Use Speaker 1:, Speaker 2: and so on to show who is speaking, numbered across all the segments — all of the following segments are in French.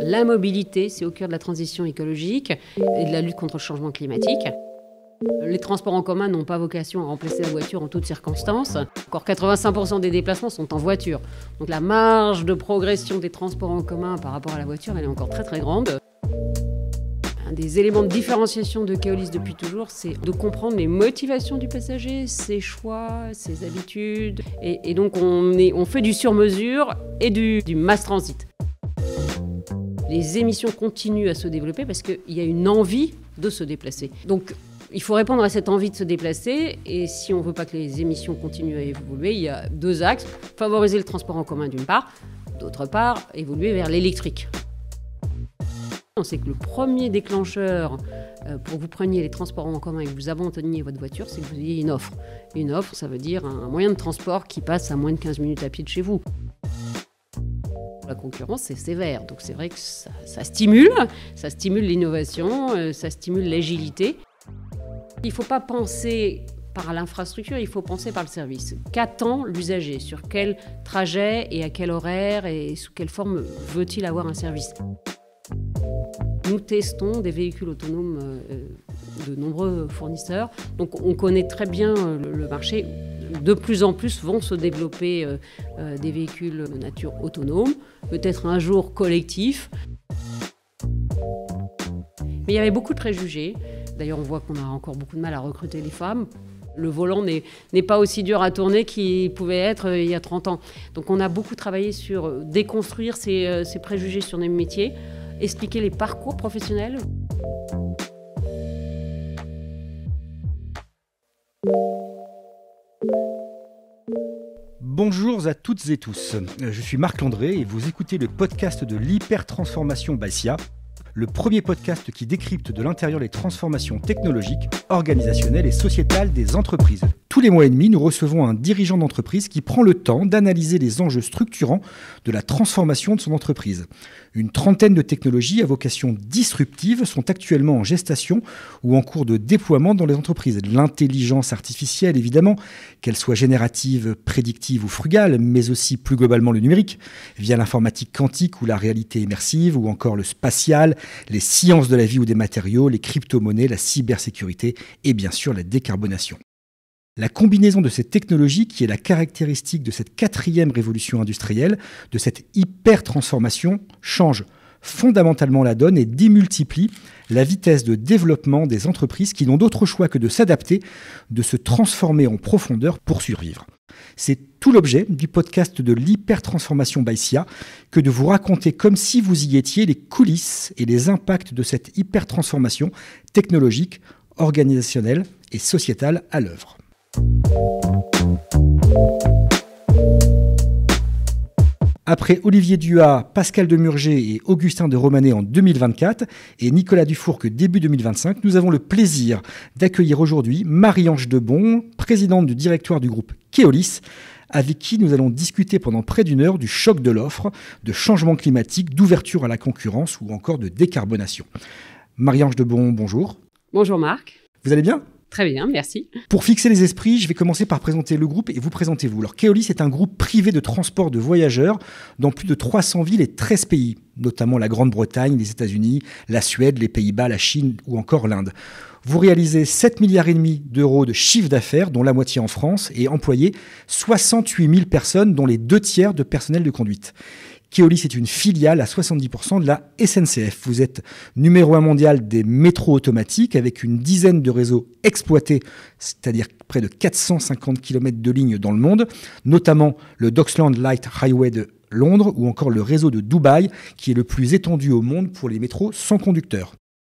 Speaker 1: La mobilité, c'est au cœur de la transition écologique et de la lutte contre le changement climatique. Les transports en commun n'ont pas vocation à remplacer la voiture en toutes circonstances. Encore 85% des déplacements sont en voiture. Donc la marge de progression des transports en commun par rapport à la voiture, elle est encore très très grande. Un des éléments de différenciation de Keolis depuis toujours, c'est de comprendre les motivations du passager, ses choix, ses habitudes. Et donc on fait du sur-mesure et du mass transit. Les émissions continuent à se développer parce qu'il y a une envie de se déplacer. Donc il faut répondre à cette envie de se déplacer, et si on ne veut pas que les émissions continuent à évoluer, il y a deux axes. Favoriser le transport en commun d'une part, d'autre part, évoluer vers l'électrique. On sait que le premier déclencheur pour que vous preniez les transports en commun et que vous abandonniez votre voiture, c'est que vous ayez une offre. Une offre, ça veut dire un moyen de transport qui passe à moins de 15 minutes à pied de chez vous. La concurrence, c'est sévère, donc c'est vrai que ça stimule l'innovation, ça stimule l'agilité. Il ne faut pas penser par l'infrastructure, il faut penser par le service. Qu'attend l'usager? Sur quel trajet et à quel horaire et sous quelle forme veut-il avoir un service? Nous testons des véhicules autonomes de nombreux fournisseurs, donc on connaît très bien le marché. De plus en plus vont se développer des véhicules de nature autonome, peut-être un jour collectifs. Mais il y avait beaucoup de préjugés. D'ailleurs, on voit qu'on a encore beaucoup de mal à recruter les femmes. Le volant n'est pas aussi dur à tourner qu'il pouvait être il y a 30 ans. Donc on a beaucoup travaillé sur déconstruire ces préjugés sur nos métiers, expliquer les parcours professionnels.
Speaker 2: Bonjour à toutes et tous, je suis Marc Landré et vous écoutez le podcast de l'hypertransformation by SIA, le premier podcast qui décrypte de l'intérieur les transformations technologiques, organisationnelles et sociétales des entreprises. Tous les mois et demi, nous recevons un dirigeant d'entreprise qui prend le temps d'analyser les enjeux structurants de la transformation de son entreprise. Une trentaine de technologies à vocation disruptive sont actuellement en gestation ou en cours de déploiement dans les entreprises. L'intelligence artificielle, évidemment, qu'elle soit générative, prédictive ou frugale, mais aussi plus globalement le numérique, via l'informatique quantique ou la réalité immersive, ou encore le spatial, les sciences de la vie ou des matériaux, les crypto-monnaies, la cybersécurité et bien sûr la décarbonation. La combinaison de ces technologies, qui est la caractéristique de cette quatrième révolution industrielle, de cette hyper-transformation, change fondamentalement la donne et démultiplie la vitesse de développement des entreprises qui n'ont d'autre choix que de s'adapter, de se transformer en profondeur pour survivre. C'est tout l'objet du podcast de l'hyper-transformation by SIA, que de vous raconter comme si vous y étiez les coulisses et les impacts de cette hyper-transformation technologique, organisationnelle et sociétale à l'œuvre. Après Olivier Duhat, Pascal Demurger et Augustin de Romanet en 2024 et Nicolas Dufourcq début 2025, nous avons le plaisir d'accueillir aujourd'hui Marie-Ange Debon, présidente du directoire du groupe Keolis, avec qui nous allons discuter pendant près d'une heure du choc de l'offre, de changement climatique, d'ouverture à la concurrence ou encore de décarbonation. Marie-Ange Debon, bonjour.
Speaker 1: Bonjour Marc.
Speaker 2: Vous allez bien ?
Speaker 1: Très bien, merci.
Speaker 2: Pour fixer les esprits, je vais commencer par présenter le groupe et vous présentez-vous. Alors, Keolis est un groupe privé de transport de voyageurs dans plus de 300 villes et 13 pays, notamment la Grande-Bretagne, les États-Unis, la Suède, les Pays-Bas, la Chine ou encore l'Inde. Vous réalisez 7,5 milliards d'euros de chiffre d'affaires, dont la moitié en France, et employez 68 000 personnes, dont les 2 tiers de personnel de conduite. Keolis est une filiale à 70% de la SNCF. Vous êtes numéro 1 mondial des métros automatiques avec une dizaine de réseaux exploités, c'est-à-dire près de 450 km de lignes dans le monde, notamment le Docklands Light Railway de Londres ou encore le réseau de Dubaï qui est le plus étendu au monde pour les métros sans conducteur.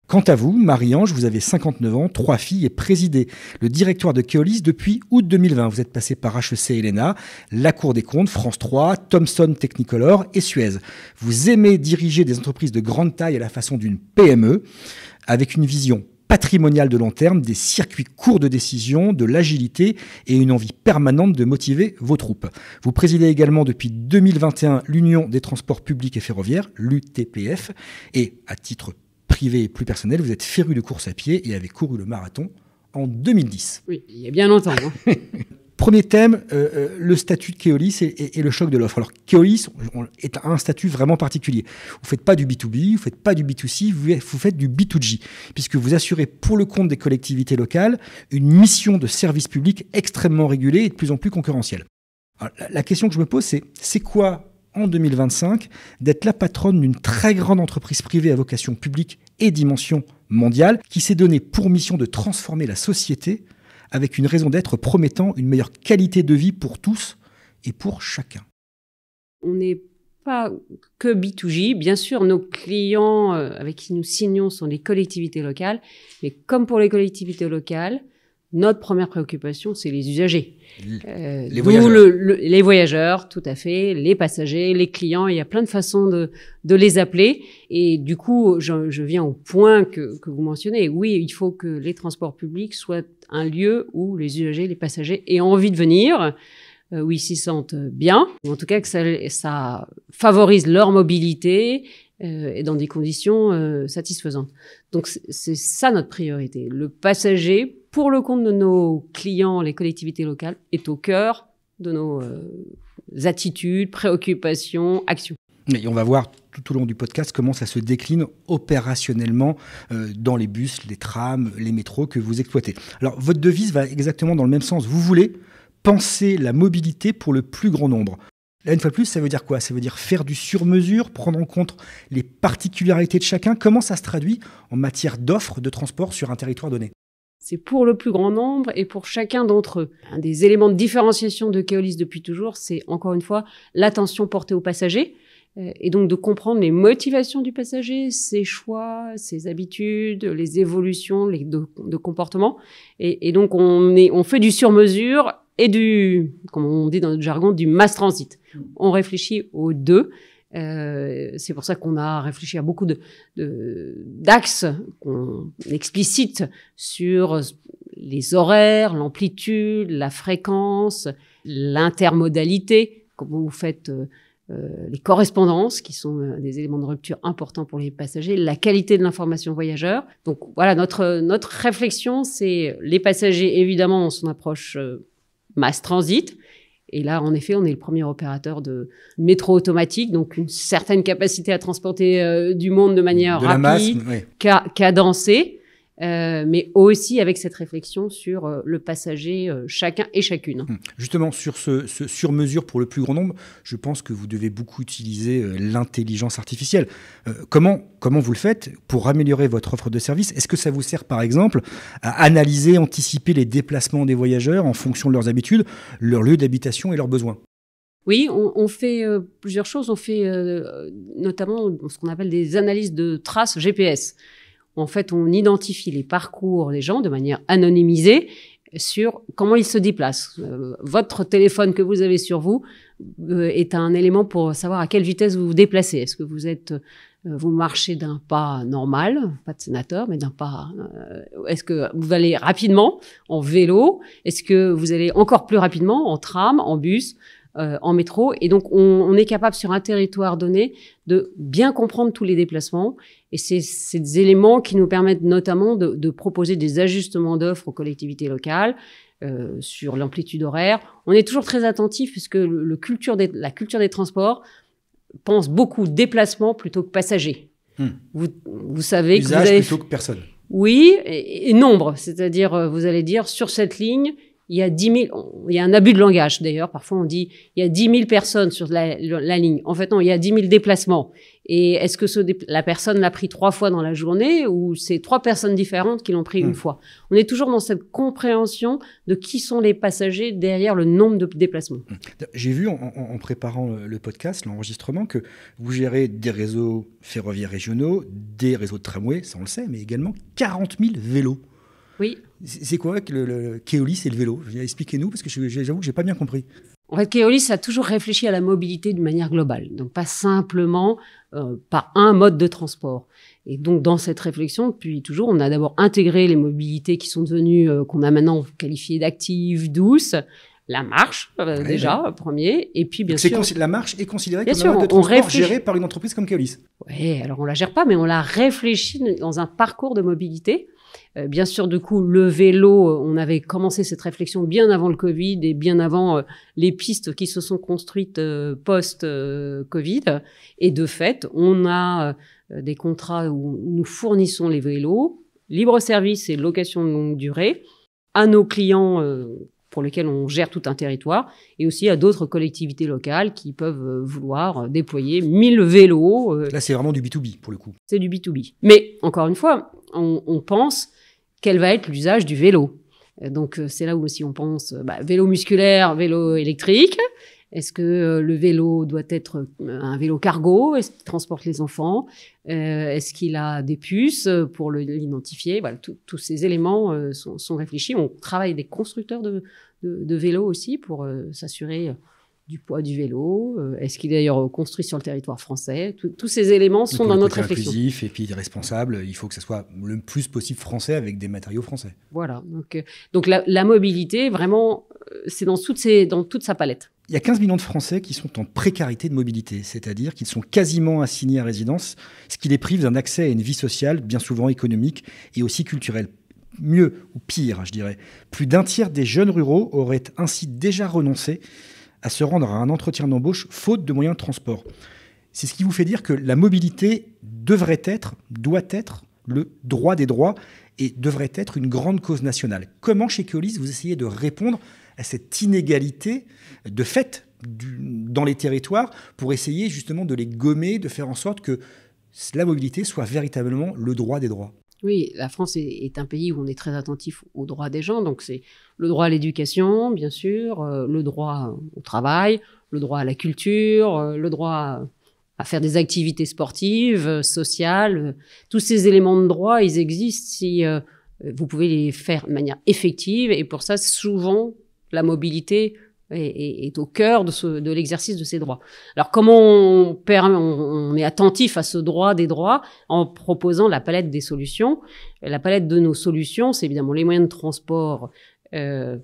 Speaker 2: Quant à vous, Marie-Ange, vous avez 59 ans, 3 filles et présidez le directoire de Keolis depuis août 2020. Vous êtes passé par HEC et l'ENA, la Cour des comptes, France 3, Thomson Technicolor et Suez. Vous aimez diriger des entreprises de grande taille à la façon d'une PME, avec une vision patrimoniale de long terme, des circuits courts de décision, de l'agilité et une envie permanente de motiver vos troupes. Vous présidez également depuis 2021 l'Union des transports publics et ferroviaires, l'UTPF, et à titre privé et plus personnel, vous êtes féru de course à pied et avez couru le marathon en 2010.
Speaker 1: Oui, il y a bien longtemps.
Speaker 2: premier thème, le statut de Keolis et le choc de l'offre. Alors, Keolis est un statut vraiment particulier. Vous ne faites pas du B2B, vous ne faites pas du B2C, vous faites du B2G, puisque vous assurez pour le compte des collectivités locales une mission de service public extrêmement régulée et de plus en plus concurrentielle. Alors, la question que je me pose, c'est quoi, en 2025, d'être la patronne d'une très grande entreprise privée à vocation publique et dimension mondiale, qui s'est donné pour mission de transformer la société avec une raison d'être promettant une meilleure qualité de vie pour tous et pour chacun.
Speaker 1: On n'est pas que B2G. Bien sûr, nos clients avec qui nous signons sont les collectivités locales. Mais comme pour les collectivités locales, notre première préoccupation, c'est les usagers.
Speaker 2: Les voyageurs.
Speaker 1: Les voyageurs, tout à fait, les passagers, les clients. Il y a plein de façons de les appeler. Et du coup, je viens au point que vous mentionnez. Oui, il faut que les transports publics soient un lieu où les usagers, les passagers aient envie de venir, où ils s'y sentent bien. En tout cas, que ça favorise leur mobilité et dans des conditions satisfaisantes. Donc, c'est ça notre priorité. Le passager, pour le compte de nos clients, les collectivités locales, est au cœur de nos attitudes, préoccupations, actions.
Speaker 2: Et on va voir tout au long du podcast comment ça se décline opérationnellement dans les bus, les trams, les métros que vous exploitez. Alors, votre devise va exactement dans le même sens. Vous voulez penser la mobilité pour le plus grand nombre. Là, une fois de plus, ça veut dire quoi? Ça veut dire faire du sur-mesure, prendre en compte les particularités de chacun. Comment ça se traduit en matière d'offres de transport sur un territoire donné?
Speaker 1: C'est pour le plus grand nombre et pour chacun d'entre eux. Un des éléments de différenciation de Keolis depuis toujours, c'est encore une fois l'attention portée aux passagers et donc de comprendre les motivations du passager, ses choix, ses habitudes, les évolutions de comportement. Et donc on fait du sur-mesure et comme on dit dans notre jargon, du mass transit. On réfléchit aux deux. C'est pour ça qu'on a réfléchi à beaucoup d'axes qu'on explicite sur les horaires, l'amplitude, la fréquence, l'intermodalité, comme vous faites les correspondances, qui sont des éléments de rupture importants pour les passagers, la qualité de l'information voyageur. Donc voilà, notre réflexion, c'est les passagers, évidemment, dans son approche mass transit. Et là, en effet, on est le premier opérateur de métro automatique, donc une certaine capacité à transporter du monde de manière rapide, cadencée, mais aussi avec cette réflexion sur le passager, chacun et chacune.
Speaker 2: Justement, sur ce sur-mesure pour le plus grand nombre, je pense que vous devez beaucoup utiliser l'intelligence artificielle. Comment vous le faites pour améliorer votre offre de service? Est-ce que ça vous sert, par exemple, à analyser, anticiper les déplacements des voyageurs en fonction de leurs habitudes, leur lieu d'habitation et leurs besoins?
Speaker 1: Oui, on fait plusieurs choses. On fait notamment ce qu'on appelle des analyses de traces GPS. En fait, on identifie les parcours des gens de manière anonymisée sur comment ils se déplacent. Votre téléphone que vous avez sur vous est un élément pour savoir à quelle vitesse vous vous déplacez. Est-ce que vous marchez d'un pas normal, pas de sénateur, mais d'un pas... est-ce que vous allez rapidement en vélo? Est-ce que vous allez encore plus rapidement en tram, en bus, en métro? Et donc, on est capable sur un territoire donné de bien comprendre tous les déplacements. Et c'est des éléments qui nous permettent notamment de proposer des ajustements d'offres aux collectivités locales sur l'amplitude horaire. On est toujours très attentif puisque la culture des transports pense beaucoup déplacement plutôt que passagers. Vous savez que vous avez...
Speaker 2: plutôt que personne.
Speaker 1: Oui, et nombre. C'est-à-dire, vous allez dire, sur cette ligne, il y a 10 000, il y a un abus de langage d'ailleurs, parfois on dit il y a 10 000 personnes sur la ligne. En fait non, il y a 10 000 déplacements. Et est-ce que la personne l'a pris 3 fois dans la journée ou c'est 3 personnes différentes qui l'ont pris une fois? On est toujours dans cette compréhension de qui sont les passagers derrière le nombre de déplacements.
Speaker 2: J'ai vu en préparant le podcast, l'enregistrement, que vous gérez des réseaux ferroviaires régionaux, des réseaux de tramway, ça on le sait, mais également 40 000 vélos.
Speaker 1: Oui.
Speaker 2: C'est quoi le Keolis et le vélo? Expliquez-nous, parce que j'avoue que je n'ai pas bien compris.
Speaker 1: En fait, Keolis a toujours réfléchi à la mobilité d'une manière globale, donc pas simplement par un mode de transport. Et donc, dans cette réflexion, depuis toujours, on a d'abord intégré les mobilités qui sont devenues, qu'on a maintenant qualifiées d'actives, douces, la marche, déjà, premier, et puis bien sûr...
Speaker 2: La marche est considérée
Speaker 1: bien
Speaker 2: comme
Speaker 1: sûr,
Speaker 2: un mode de transport géré par une entreprise comme Keolis.
Speaker 1: Oui, alors on la gère pas, mais on la réfléchit dans un parcours de mobilité. Bien sûr, du coup, le vélo, on avait commencé cette réflexion bien avant le Covid et bien avant les pistes qui se sont construites post-Covid. Et de fait, on a des contrats où nous fournissons les vélos, libre service et location de longue durée, à nos clients pour lesquels on gère tout un territoire, et aussi à d'autres collectivités locales qui peuvent vouloir déployer 1000 vélos.
Speaker 2: Là, c'est vraiment du B2B, pour le coup.
Speaker 1: C'est du B2B. Mais, encore une fois, on pense quel va être l'usage du vélo. Donc, c'est là où aussi on pense vélo musculaire, vélo électrique. Est-ce que le vélo doit être un vélo cargo? Est-ce qu'il transporte les enfants? Est-ce qu'il a des puces pour l'identifier? Voilà, tous ces éléments sont réfléchis. On travaille avec des constructeurs de vélos aussi pour s'assurer du poids du vélo. Est-ce qu'il est d'ailleurs construit sur le territoire français? Tous ces éléments sont dans notre réflexion.
Speaker 2: Inclusif et puis responsable, il faut que ça soit le plus possible français avec des matériaux français.
Speaker 1: Voilà. Donc la mobilité, vraiment, c'est dans toute sa palette.
Speaker 2: Il y a 15 millions de Français qui sont en précarité de mobilité, c'est-à-dire qu'ils sont quasiment assignés à résidence, ce qui les prive d'un accès à une vie sociale, bien souvent économique et aussi culturelle. Mieux ou pire, je dirais. Plus d'un tiers des jeunes ruraux auraient ainsi déjà renoncé à se rendre à un entretien d'embauche faute de moyens de transport. C'est ce qui vous fait dire que la mobilité doit être le droit des droits et devrait être une grande cause nationale. Comment, chez Keolis, vous essayez de répondre à cette inégalité de fait dans les territoires pour essayer justement de les gommer, de faire en sorte que la mobilité soit véritablement le droit des droits?
Speaker 1: Oui, la France est un pays où on est très attentif aux droits des gens. Donc, c'est le droit à l'éducation, bien sûr, le droit au travail, le droit à la culture, le droit à faire des activités sportives, sociales. Tous ces éléments de droit, ils existent si vous pouvez les faire de manière effective. Et pour ça, souvent, la mobilité est au cœur de l'exercice de ces droits. Alors, comment on est attentif à ce droit des droits? En proposant la palette des solutions. La palette de nos solutions, c'est évidemment les moyens de transport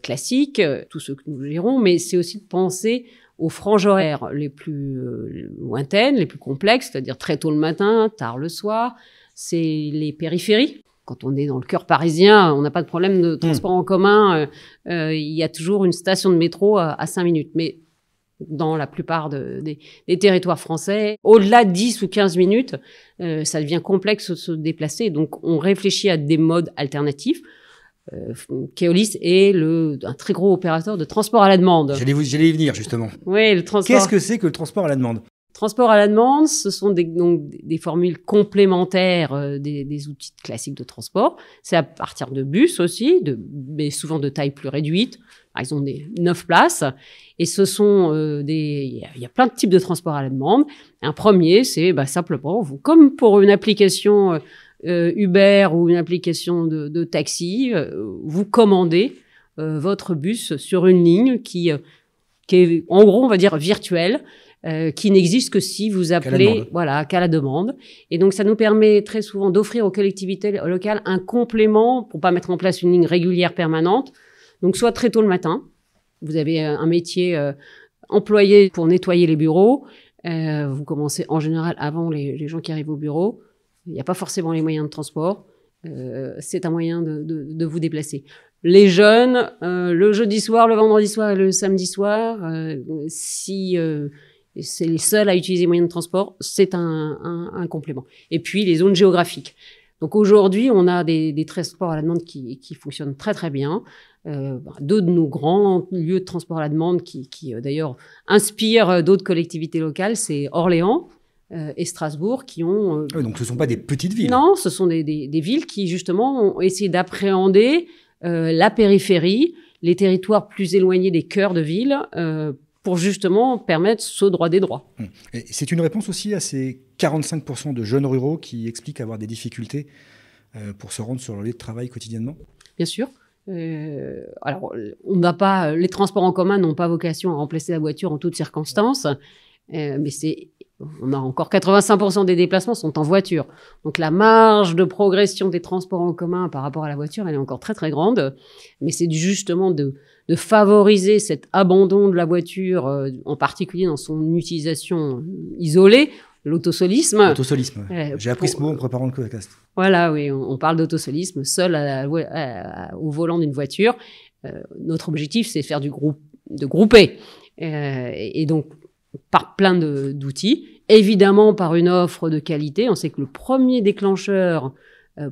Speaker 1: classiques, tous ceux que nous gérons, mais c'est aussi de penser aux franges horaires les plus lointaines, les plus complexes, c'est-à-dire très tôt le matin, tard le soir. C'est les périphéries. Quand on est dans le cœur parisien, on n'a pas de problème de transport en commun. Il y a toujours une station de métro à 5 minutes. Mais dans la plupart des territoires français, au-delà de 10 ou 15 minutes, ça devient complexe de se déplacer. Donc, on réfléchit à des modes alternatifs. Keolis est un très gros opérateur de transport à la demande.
Speaker 2: J'allais y venir, justement.
Speaker 1: Oui, le transport.
Speaker 2: Qu'est-ce que c'est que le transport à la demande?
Speaker 1: Transport à la demande, ce sont des formules complémentaires des outils classiques de transport. C'est à partir de bus aussi, mais souvent de taille plus réduite, par exemple des 9 places. Et ce sont il y a plein de types de transport à la demande. Un premier, c'est simplement, comme pour une application Uber ou une application de taxi, vous commandez votre bus sur une ligne qui est, en gros, on va dire virtuelle, qui n'existe que si vous appelez qu'à la demande. Et donc, ça nous permet très souvent d'offrir aux collectivités locales un complément pour pas mettre en place une ligne régulière permanente. Donc, soit très tôt le matin, vous avez un métier employé pour nettoyer les bureaux. Vous commencez en général avant les gens qui arrivent au bureau. Il n'y a pas forcément les moyens de transport. C'est un moyen de vous déplacer. Les jeunes, le jeudi soir, le vendredi soir et le samedi soir, si c'est les seuls à utiliser les moyens de transport, c'est un complément. Et puis, les zones géographiques. Donc, aujourd'hui, on a des transports à la demande qui fonctionnent très, très bien. Deux de nos grands lieux de transport à la demande qui d'ailleurs, inspirent d'autres collectivités locales, c'est Orléans et Strasbourg qui ont...
Speaker 2: donc, ce ne sont pas des petites villes.
Speaker 1: Non, ce sont des villes qui, justement, ont essayé d'appréhender la périphérie, les territoires plus éloignés des cœurs de ville, pour justement permettre ce droit des droits.
Speaker 2: Et c'est une réponse aussi à ces 45% de jeunes ruraux qui expliquent avoir des difficultés pour se rendre sur leur lieu de travail quotidiennement?
Speaker 1: Bien sûr. Alors, les transports en commun n'ont pas vocation à remplacer la voiture en toutes circonstances, mais on a encore 85% des déplacements sont en voiture. Donc, la marge de progression des transports en commun par rapport à la voiture, elle est encore très, très grande. Mais c'est justement de favoriser cet abandon de la voiture, en particulier dans son utilisation isolée. l'autosolisme.
Speaker 2: L'autosolisme, j'ai appris ce mot en préparant le podcast.
Speaker 1: Voilà, oui, on parle d'autosolisme, seul au volant d'une voiture. Notre objectif, c'est de faire de grouper. Et donc, par plein d'outils. Évidemment, par une offre de qualité. On sait que le premier déclencheur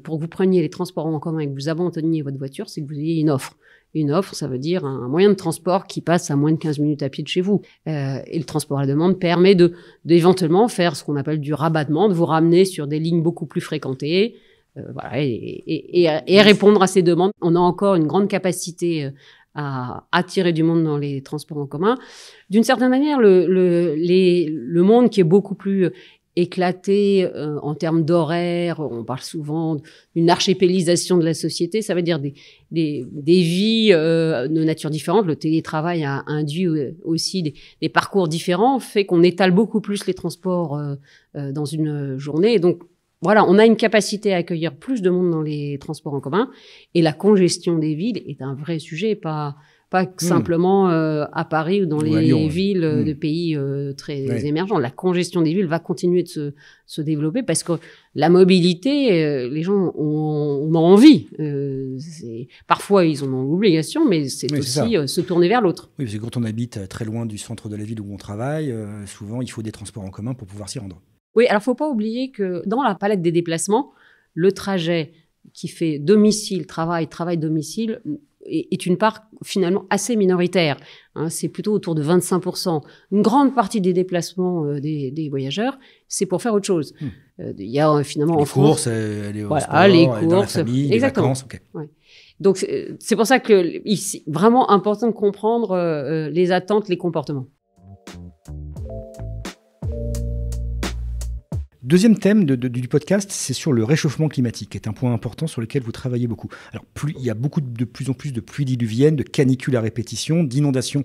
Speaker 1: pour que vous preniez les transports en commun et que vous abandonniez votre voiture, c'est que vous ayez une offre. Une offre, ça veut dire un moyen de transport qui passe à moins de 15 minutes à pied de chez vous. Et le transport à la demande permet d'éventuellement faire ce qu'on appelle du rabattement, de vous ramener sur des lignes beaucoup plus fréquentées, voilà, et répondre à ces demandes. On a encore une grande capacité à attirer du monde dans les transports en commun. D'une certaine manière, le monde qui est beaucoup plus éclaté en termes d'horaire, on parle souvent d'une archipélisation de la société, ça veut dire des vies de nature différente. Le télétravail a induit aussi des parcours différents, fait qu'on étale beaucoup plus les transports dans une journée. Et donc, voilà, on a une capacité à accueillir plus de monde dans les transports en commun. Et la congestion des villes est un vrai sujet, pas simplement à Paris ou dans les villes de pays très émergents. La congestion des villes va continuer de se développer parce que la mobilité, les gens en ont envie. Parfois, ils en ont l'obligation, mais c'est aussi se tourner vers l'autre.
Speaker 2: Oui, parce que quand on habite très loin du centre de la ville où on travaille, souvent, il faut des transports en commun pour pouvoir s'y rendre.
Speaker 1: Oui, alors il ne faut pas oublier que dans la palette des déplacements, le trajet qui fait domicile-travail, travail-domicile est une part finalement assez minoritaire. C'est plutôt autour de 25%. Une grande partie des déplacements des voyageurs, c'est pour faire autre chose. Il y a finalement en France...
Speaker 2: aller au
Speaker 1: voilà,
Speaker 2: sport,
Speaker 1: les
Speaker 2: courses, dans la famille, les vacances. Okay.
Speaker 1: Ouais. Donc c'est pour ça que c'est vraiment important de comprendre les attentes, les comportements.
Speaker 2: Deuxième thème du podcast, c'est sur le réchauffement climatique, qui est un point important sur lequel vous travaillez beaucoup. Alors, il y a de plus en plus de pluies diluviennes, de canicules à répétition, d'inondations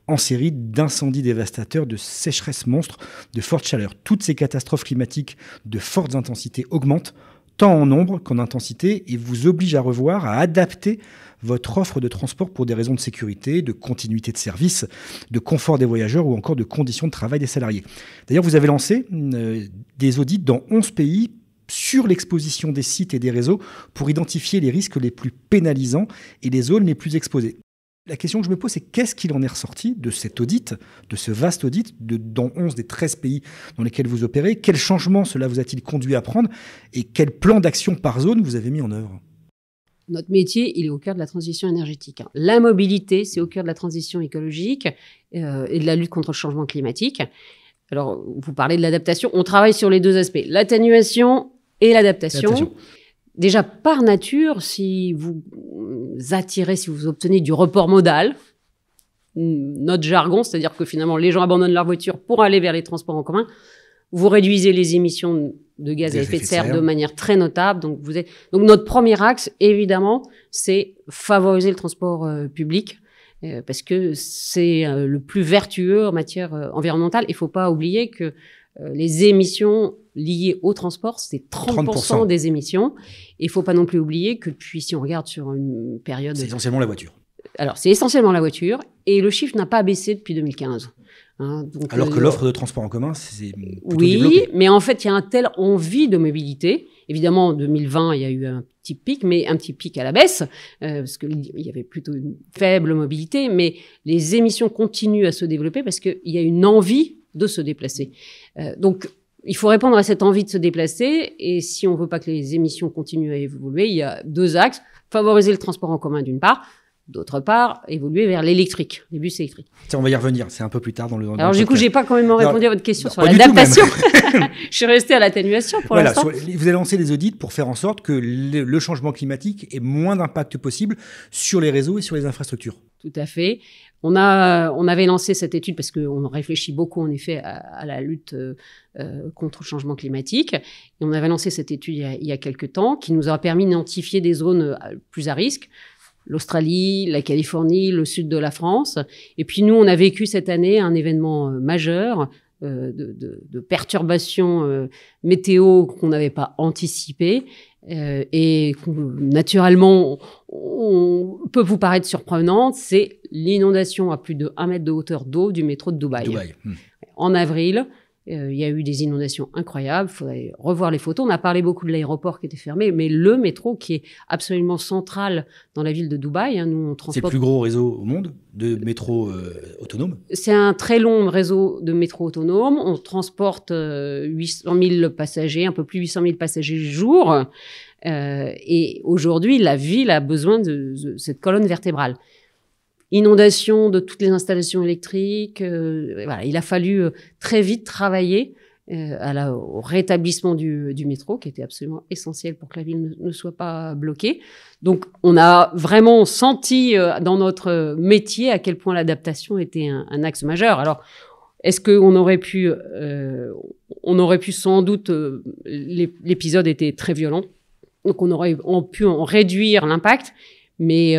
Speaker 2: en série, d'incendies dévastateurs, de sécheresses monstres, de fortes chaleurs. Toutes ces catastrophes climatiques de fortes intensités augmentent, tant en nombre qu'en intensité, et vous obligent à revoir, à adapter votre offre de transport pour des raisons de sécurité, de continuité de service, de confort des voyageurs ou encore de conditions de travail des salariés. D'ailleurs, vous avez lancé des audits dans 11 pays sur l'exposition des sites et des réseaux pour identifier les risques les plus pénalisants et les zones les plus exposées. La question que je me pose, c'est qu'est-ce qu'il en est ressorti de cet audit, de ce vaste audit, dans 11 des 13 pays dans lesquels vous opérez? Quels changements cela vous a-t-il conduit à prendre et quel plan d'action par zone vous avez mis en œuvre?
Speaker 1: Notre métier, il est au cœur de la transition énergétique. La mobilité, c'est au cœur de la transition écologique et de la lutte contre le changement climatique. Alors, vous parlez de l'adaptation. On travaille sur les deux aspects, l'atténuation et l'adaptation. Déjà, par nature, si vous obtenez du report modal, notre jargon, c'est-à-dire que finalement, les gens abandonnent leur voiture pour aller vers les transports en commun, vous réduisez les émissions de gaz à effet de serre de manière très notable. Donc, notre premier axe, évidemment, c'est favoriser le transport public parce que c'est le plus vertueux en matière environnementale. Il ne faut pas oublier que les émissions liées au transport, c'est 30% des émissions. Il ne faut pas non plus oublier que si on regarde sur une période...
Speaker 2: C'est essentiellement la voiture.
Speaker 1: Alors, c'est essentiellement la voiture et le chiffre n'a pas baissé depuis 2015. Donc,
Speaker 2: alors que l'offre de transport en commun, c'est plutôt
Speaker 1: oui,
Speaker 2: développé.
Speaker 1: Mais en fait, il y a un tel envie de mobilité. Évidemment, en 2020, il y a eu un petit pic, mais un petit pic à la baisse, parce qu'il y avait plutôt une faible mobilité, mais les émissions continuent à se développer parce qu'il y a une envie de se déplacer. Donc, il faut répondre à cette envie de se déplacer, et si on veut pas que les émissions continuent à évoluer, il y a deux axes. Favoriser le transport en commun d'une part, d'autre part, évoluer vers l'électrique, les bus électriques.
Speaker 2: Tiens, on va y revenir, c'est un peu plus tard dans le
Speaker 1: Alors du coup, j'ai pas quand même répondu à votre question sur l'adaptation. Je suis restée à l'atténuation pour l'instant.
Speaker 2: Vous avez lancé les audits pour faire en sorte que le changement climatique ait moins d'impact possible sur les réseaux et sur les infrastructures.
Speaker 1: Tout à fait. On avait lancé cette étude parce qu'on réfléchit beaucoup, en effet, à la lutte contre le changement climatique. Et on avait lancé cette étude il y a quelques temps qui nous a permis d'identifier des zones plus à risque. L'Australie, la Californie, le sud de la France. Et puis nous, on a vécu cette année un événement majeur de perturbations météo qu'on n'avait pas anticipées et naturellement, on peut vous paraître surprenante, c'est l'inondation à plus de 1 mètre de hauteur d'eau du métro de Dubaï. En avril, Il y a eu des inondations incroyables, il faudrait revoir les photos. On a parlé beaucoup de l'aéroport qui était fermé, mais le métro qui est absolument central dans la ville de Dubaï. Nous, on transporte...
Speaker 2: C'est le plus gros réseau au monde de métro autonome.
Speaker 1: C'est un très long réseau de métro autonome. On transporte 800 000 passagers, un peu plus de 800 000 passagers jour. Et aujourd'hui, la ville a besoin de cette colonne vertébrale. Inondation de toutes les installations électriques. Voilà, il a fallu très vite travailler au rétablissement du métro, qui était absolument essentiel pour que la ville ne soit pas bloquée. Donc, on a vraiment senti dans notre métier à quel point l'adaptation était un axe majeur. Alors, est-ce qu'on aurait pu... on aurait pu sans doute... l'épisode était très violent, donc on aurait pu en réduire l'impact. Mais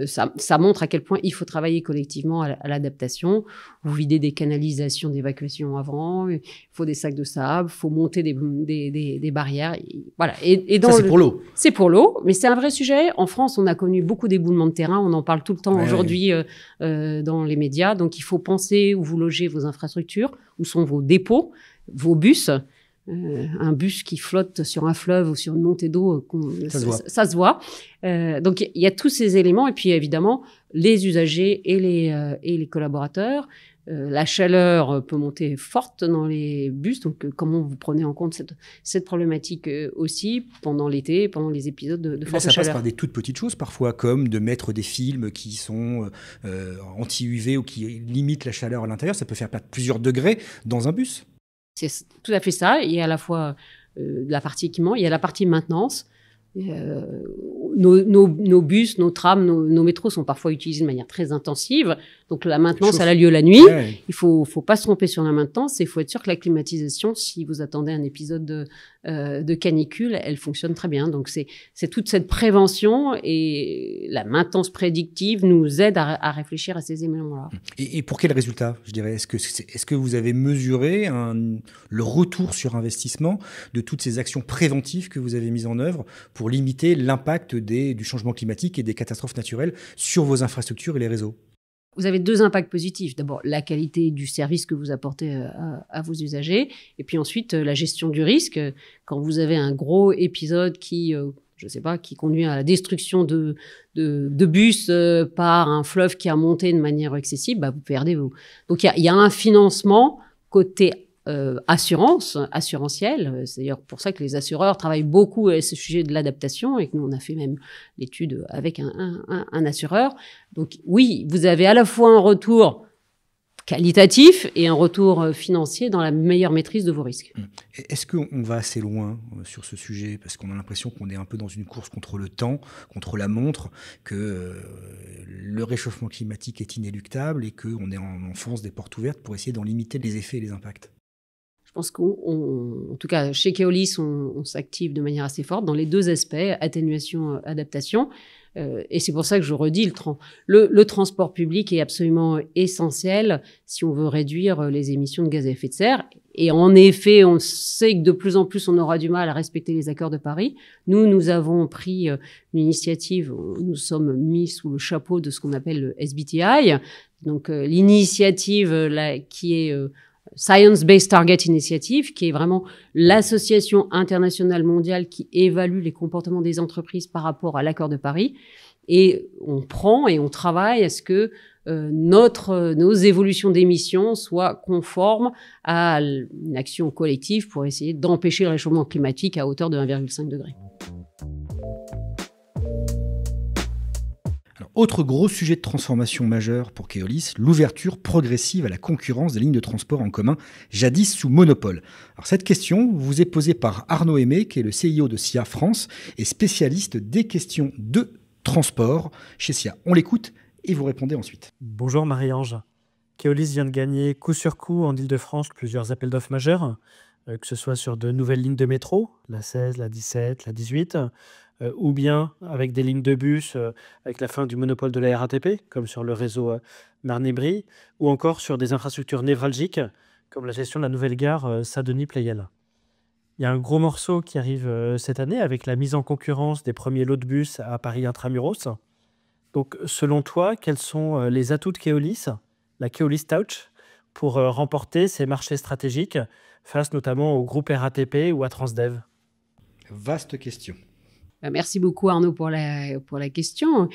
Speaker 1: ça montre à quel point il faut travailler collectivement à l'adaptation. Vous videz des canalisations d'évacuation avant, il faut des sacs de sable, il faut monter des barrières. Voilà. Et
Speaker 2: ça, c'est pour l'eau.
Speaker 1: C'est pour l'eau, mais c'est un vrai sujet. En France, on a connu beaucoup d'éboulements de terrain. On en parle tout le temps aujourd'hui dans les médias. Donc, il faut penser où vous logez vos infrastructures, où sont vos dépôts, vos bus. Un bus qui flotte sur un fleuve ou sur une montée d'eau, ça se voit. Donc, il y a tous ces éléments. Et puis, évidemment, les usagers et les collaborateurs. La chaleur peut monter forte dans les bus. Donc, comment vous prenez en compte cette problématique aussi pendant l'été, pendant les épisodes de forte chaleur?
Speaker 2: Ça passe par des toutes petites choses parfois, comme de mettre des films qui sont anti-UV ou qui limitent la chaleur à l'intérieur. Ça peut faire perdre plusieurs degrés dans un bus.
Speaker 1: C'est tout à fait ça. Il y a à la fois la partie équipement, il y a la partie maintenance. Nos bus, nos trams, nos métros sont parfois utilisés de manière très intensive. Donc la maintenance, elle a lieu la nuit.
Speaker 2: Ouais.
Speaker 1: Il faut pas se tromper sur la maintenance. Il faut être sûr que la climatisation, si vous attendez un épisode de canicule, elle fonctionne très bien. Donc c'est toute cette prévention et la maintenance prédictive nous aide à réfléchir à ces éléments-là.
Speaker 2: Et pour quel résultat, je dirais? Est-ce que vous avez mesuré le retour sur investissement de toutes ces actions préventives que vous avez mises en œuvre pour limiter l'impact du changement climatique et des catastrophes naturelles sur vos infrastructures et les réseaux?
Speaker 1: Vous avez deux impacts positifs. D'abord, la qualité du service que vous apportez à vos usagers. Et puis ensuite, la gestion du risque. Quand vous avez un gros épisode qui conduit à la destruction de bus par un fleuve qui a monté de manière excessive, vous perdez vos... Donc, il y a un financement côté assurantiel. C'est d'ailleurs pour ça que les assureurs travaillent beaucoup à ce sujet de l'adaptation et que nous, on a fait même l'étude avec un assureur. Donc oui, vous avez à la fois un retour qualitatif et un retour financier dans la meilleure maîtrise de vos risques.
Speaker 2: Est-ce qu'on va assez loin sur ce sujet? Parce qu'on a l'impression qu'on est un peu dans une course contre le temps, contre la montre, que le réchauffement climatique est inéluctable et qu'on enfonce des portes ouvertes pour essayer d'en limiter les effets et les impacts.
Speaker 1: Je pense en tout cas, chez Keolis, on s'active de manière assez forte dans les deux aspects, atténuation, adaptation. Et c'est pour ça que je redis, le transport public est absolument essentiel si on veut réduire les émissions de gaz à effet de serre. Et en effet, on sait que de plus en plus, on aura du mal à respecter les accords de Paris. Nous avons pris une initiative, nous sommes mis sous le chapeau de ce qu'on appelle le SBTI. Donc, l'initiative qui est... Science Based Target Initiative, qui est vraiment l'association internationale mondiale qui évalue les comportements des entreprises par rapport à l'accord de Paris. Et on prend et on travaille à ce que nos évolutions d'émissions soient conformes à une action collective pour essayer d'empêcher le réchauffement climatique à hauteur de 1,5 degré.
Speaker 2: Autre gros sujet de transformation majeur pour Keolis, l'ouverture progressive à la concurrence des lignes de transport en commun, jadis sous monopole. Alors cette question vous est posée par Arnaud Aimé, qui est le CIO de SIA France et spécialiste des questions de transport chez SIA. On l'écoute et vous répondez ensuite.
Speaker 3: Bonjour Marie-Ange. Keolis vient de gagner coup sur coup en Île-de-France plusieurs appels d'offres majeurs, que ce soit sur de nouvelles lignes de métro, la 16, la 17, la 18, ou bien avec des lignes de bus avec la fin du monopole de la RATP, comme sur le réseau Marne-et-Brie, ou encore sur des infrastructures névralgiques, comme la gestion de la nouvelle gare Saint-Denis-Pleyel. Il y a un gros morceau qui arrive cette année avec la mise en concurrence des premiers lots de bus à Paris Intramuros. Donc, selon toi, quels sont les atouts de Keolis, la Keolis Touch, pour remporter ces marchés stratégiques face notamment au groupe RATP ou à Transdev?
Speaker 2: Vaste question.
Speaker 1: Merci beaucoup Arnaud pour la question.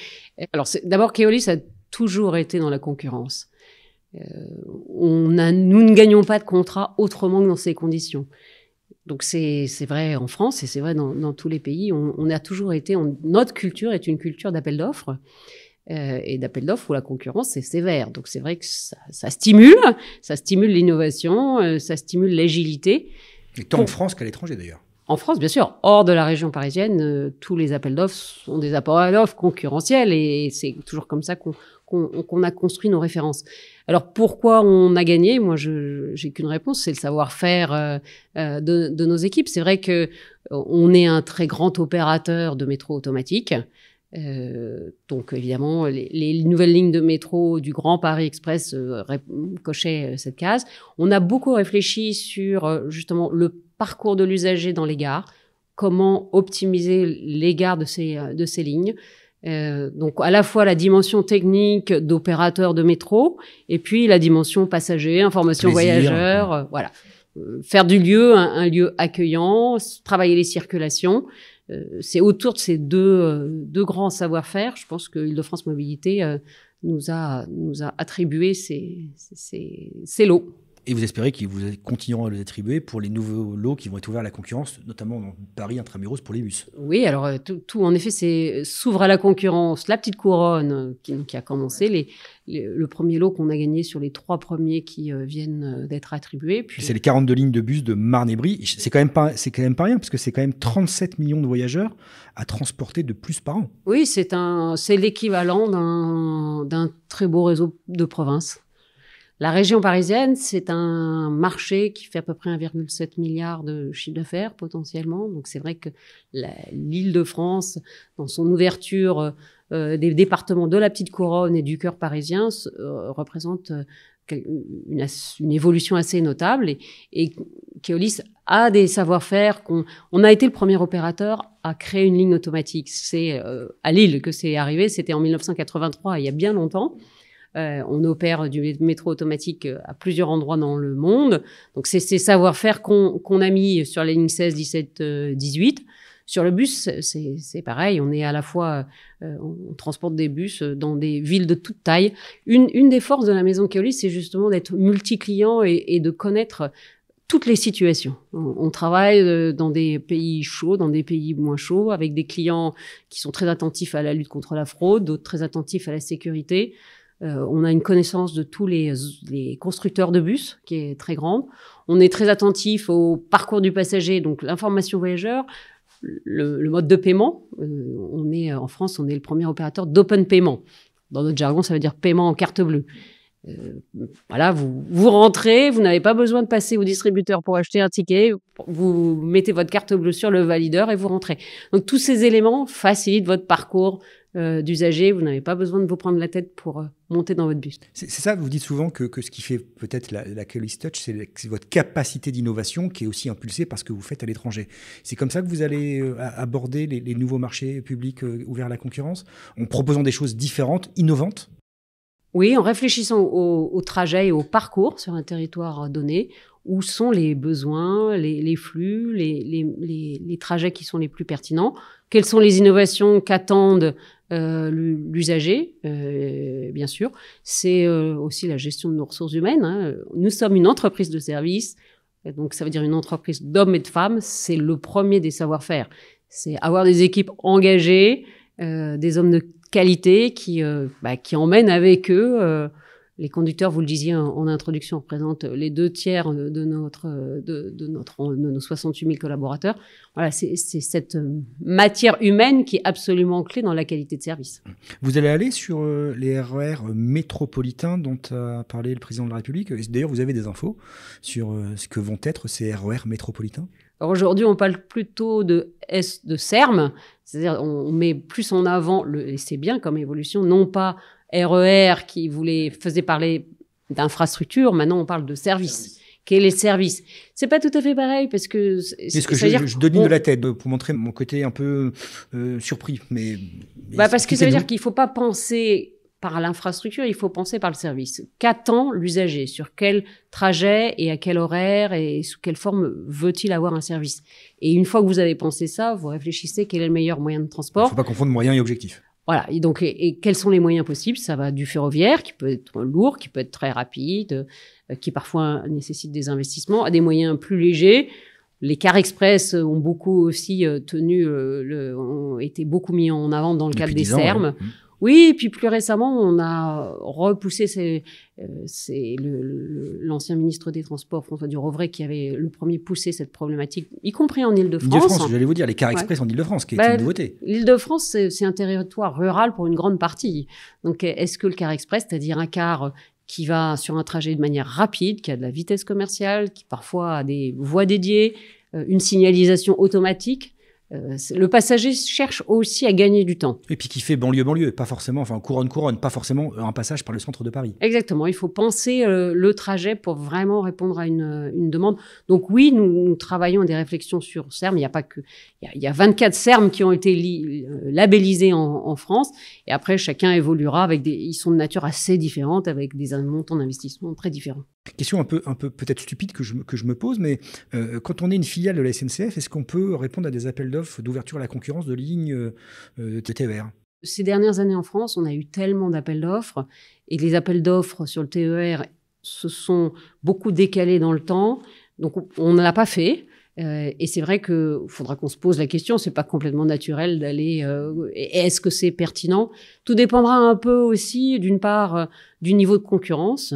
Speaker 1: Alors d'abord, Keolis a toujours été dans la concurrence. Nous ne gagnons pas de contrat autrement que dans ces conditions. Donc c'est vrai en France et c'est vrai dans tous les pays. On a toujours été, notre culture est une culture d'appel d'offres. Et d'appel d'offres où la concurrence est sévère. Donc c'est vrai que ça stimule l'innovation, ça stimule l'agilité.
Speaker 2: Et tant en France qu'à l'étranger d'ailleurs.
Speaker 1: En France, bien sûr. Hors de la région parisienne, tous les appels d'offres sont des appels d'offres concurrentiels et c'est toujours comme ça qu'on a construit nos références. Alors pourquoi on a gagné? Moi, j'ai qu'une réponse, c'est le savoir-faire de nos équipes. C'est vrai que on est un très grand opérateur de métro automatique. Donc évidemment, les nouvelles lignes de métro du Grand Paris Express cochaient cette case. On a beaucoup réfléchi sur justement le parcours de l'usager dans les gares, comment optimiser les gares de ces lignes. Donc à la fois la dimension technique d'opérateur de métro et puis la dimension passager, information voyageur, voilà. Faire du lieu un lieu accueillant, travailler les circulations. C'est autour de ces deux grands savoir-faire, je pense que Île-de-France Mobilité nous a attribué ces lots.
Speaker 2: Et vous espérez qu'ils vous continueront à les attribuer pour les nouveaux lots qui vont être ouverts à la concurrence, notamment dans Paris intramuros pour les bus.
Speaker 1: Oui, alors tout en effet, s'ouvre à la concurrence. La petite couronne qui a commencé, le premier lot qu'on a gagné sur les 3 premiers qui viennent d'être attribués. Puis...
Speaker 2: C'est les 42 lignes de bus de Marne et Brie. C'est quand même pas rien, parce que c'est quand même 37 millions de voyageurs à transporter de plus par an.
Speaker 1: Oui, c'est l'équivalent d'un très beau réseau de province. La région parisienne, c'est un marché qui fait à peu près 1,7 milliard de chiffre d'affaires potentiellement. Donc c'est vrai que l'Île-de-France, dans son ouverture des départements de la petite couronne et du cœur parisien, représente une évolution assez notable. Et Keolis a des savoir-faire. On a été le premier opérateur à créer une ligne automatique. C'est à Lille que c'est arrivé. C'était en 1983, il y a bien longtemps. On opère du métro automatique à plusieurs endroits dans le monde. Donc, c'est ces savoir-faire qu'on a mis sur la ligne 16, 17, 18. Sur le bus, c'est pareil. On est à la fois, on transporte des bus dans des villes de toute taille. Une des forces de la maison Keolis, c'est justement d'être multi-client et de connaître toutes les situations. On travaille dans des pays chauds, dans des pays moins chauds, avec des clients qui sont très attentifs à la lutte contre la fraude, d'autres très attentifs à la sécurité. On a une connaissance de tous les constructeurs de bus qui est très grande. On est très attentif au parcours du passager, donc l'information voyageur, le mode de paiement. En France, on est le premier opérateur d'open paiement. Dans notre jargon, ça veut dire paiement en carte bleue. Voilà, vous rentrez, vous n'avez pas besoin de passer au distributeur pour acheter un ticket. Vous mettez votre carte bleue sur le valideur et vous rentrez. Donc tous ces éléments facilitent votre parcours d'usager. Vous n'avez pas besoin de vous prendre la tête pour monter dans votre bus.
Speaker 2: C'est ça, vous dites souvent que ce qui fait peut-être la Keolis Touch, c'est votre capacité d'innovation qui est aussi impulsée par ce que vous faites à l'étranger. C'est comme ça que vous allez aborder les nouveaux marchés publics ouverts à la concurrence, en proposant des choses différentes, innovantes?
Speaker 1: Oui, en réfléchissant au trajet et au parcours sur un territoire donné, où sont les besoins, les flux, les trajets qui sont les plus pertinents, quelles sont les innovations qu'attendent l'usager, bien sûr. C'est aussi la gestion de nos ressources humaines. Hein. Nous sommes une entreprise de service, donc ça veut dire une entreprise d'hommes et de femmes. C'est le premier des savoir-faire. C'est avoir des équipes engagées, des hommes de qualité qui emmènent avec eux. Les conducteurs, vous le disiez en introduction, représentent les 2/3 de nos 68 000 collaborateurs. Voilà, c'est cette matière humaine qui est absolument clé dans la qualité de service.
Speaker 2: Vous allez aller sur les RER métropolitains dont a parlé le président de la République. D'ailleurs, vous avez des infos sur ce que vont être ces RER métropolitains?
Speaker 1: Alors aujourd'hui, on parle plutôt de SERM, c'est-à-dire on met plus en avant, et c'est bien comme évolution, non pas RER qui faisait parler d'infrastructure, maintenant on parle de services. Quels sont les services? C'est pas tout à fait pareil parce que...
Speaker 2: je donne de la tête pour montrer mon côté un peu surpris. Parce que
Speaker 1: ça veut dire qu'il faut pas penser par l'infrastructure, il faut penser par le service. Qu'attend l'usager? Sur quel trajet et à quel horaire et sous quelle forme veut-il avoir un service? Et une fois que vous avez pensé ça, vous réfléchissez quel est le meilleur moyen de transport.
Speaker 2: Il ne faut pas confondre moyens et objectifs.
Speaker 1: Voilà. Et donc, et quels sont les moyens possibles? Ça va du ferroviaire, qui peut être lourd, qui peut être très rapide, qui parfois nécessite des investissements, à des moyens plus légers. Les cars express ont beaucoup aussi ont été beaucoup mis en avant dans le cadre des SERM. Ouais. Oui, et puis plus récemment, on a repoussé l'ancien ministre des Transports, François Durovray, qui avait le premier poussé cette problématique, y compris en Île-de-France.
Speaker 2: Île-de-France, j'allais vous dire, les cars express en Île-de-France, qui est une nouveauté.
Speaker 1: L'Île-de-France, c'est un territoire rural pour une grande partie. Donc, est-ce que le car express, c'est-à-dire un car qui va sur un trajet de manière rapide, qui a de la vitesse commerciale, qui parfois a des voies dédiées, une signalisation automatique, le passager cherche aussi à gagner du temps.
Speaker 2: Et puis qui fait banlieue, pas forcément, enfin couronne, pas forcément un passage par le centre de Paris.
Speaker 1: Exactement, il faut penser le trajet pour vraiment répondre à une demande. Donc oui, nous travaillons des réflexions sur SERM, il n'y a pas que... Il y a 24 SERM qui ont été labellisés en France, et après chacun évoluera avec ils sont de nature assez différente, avec des montants d'investissement très différents.
Speaker 2: Question un peu peut-être stupide que je me pose, mais quand on est une filiale de la SNCF, est-ce qu'on peut répondre à des appels d'offres d'ouverture à la concurrence de lignes de TER?
Speaker 1: Ces dernières années en France, on a eu tellement d'appels d'offres, et les appels d'offres sur le TER se sont beaucoup décalés dans le temps, donc on ne l'a pas fait. Et c'est vrai qu'il faudra qu'on se pose la question, c'est pas complètement naturel d'aller... est-ce que c'est pertinent? Tout dépendra un peu aussi, d'une part, du niveau de concurrence,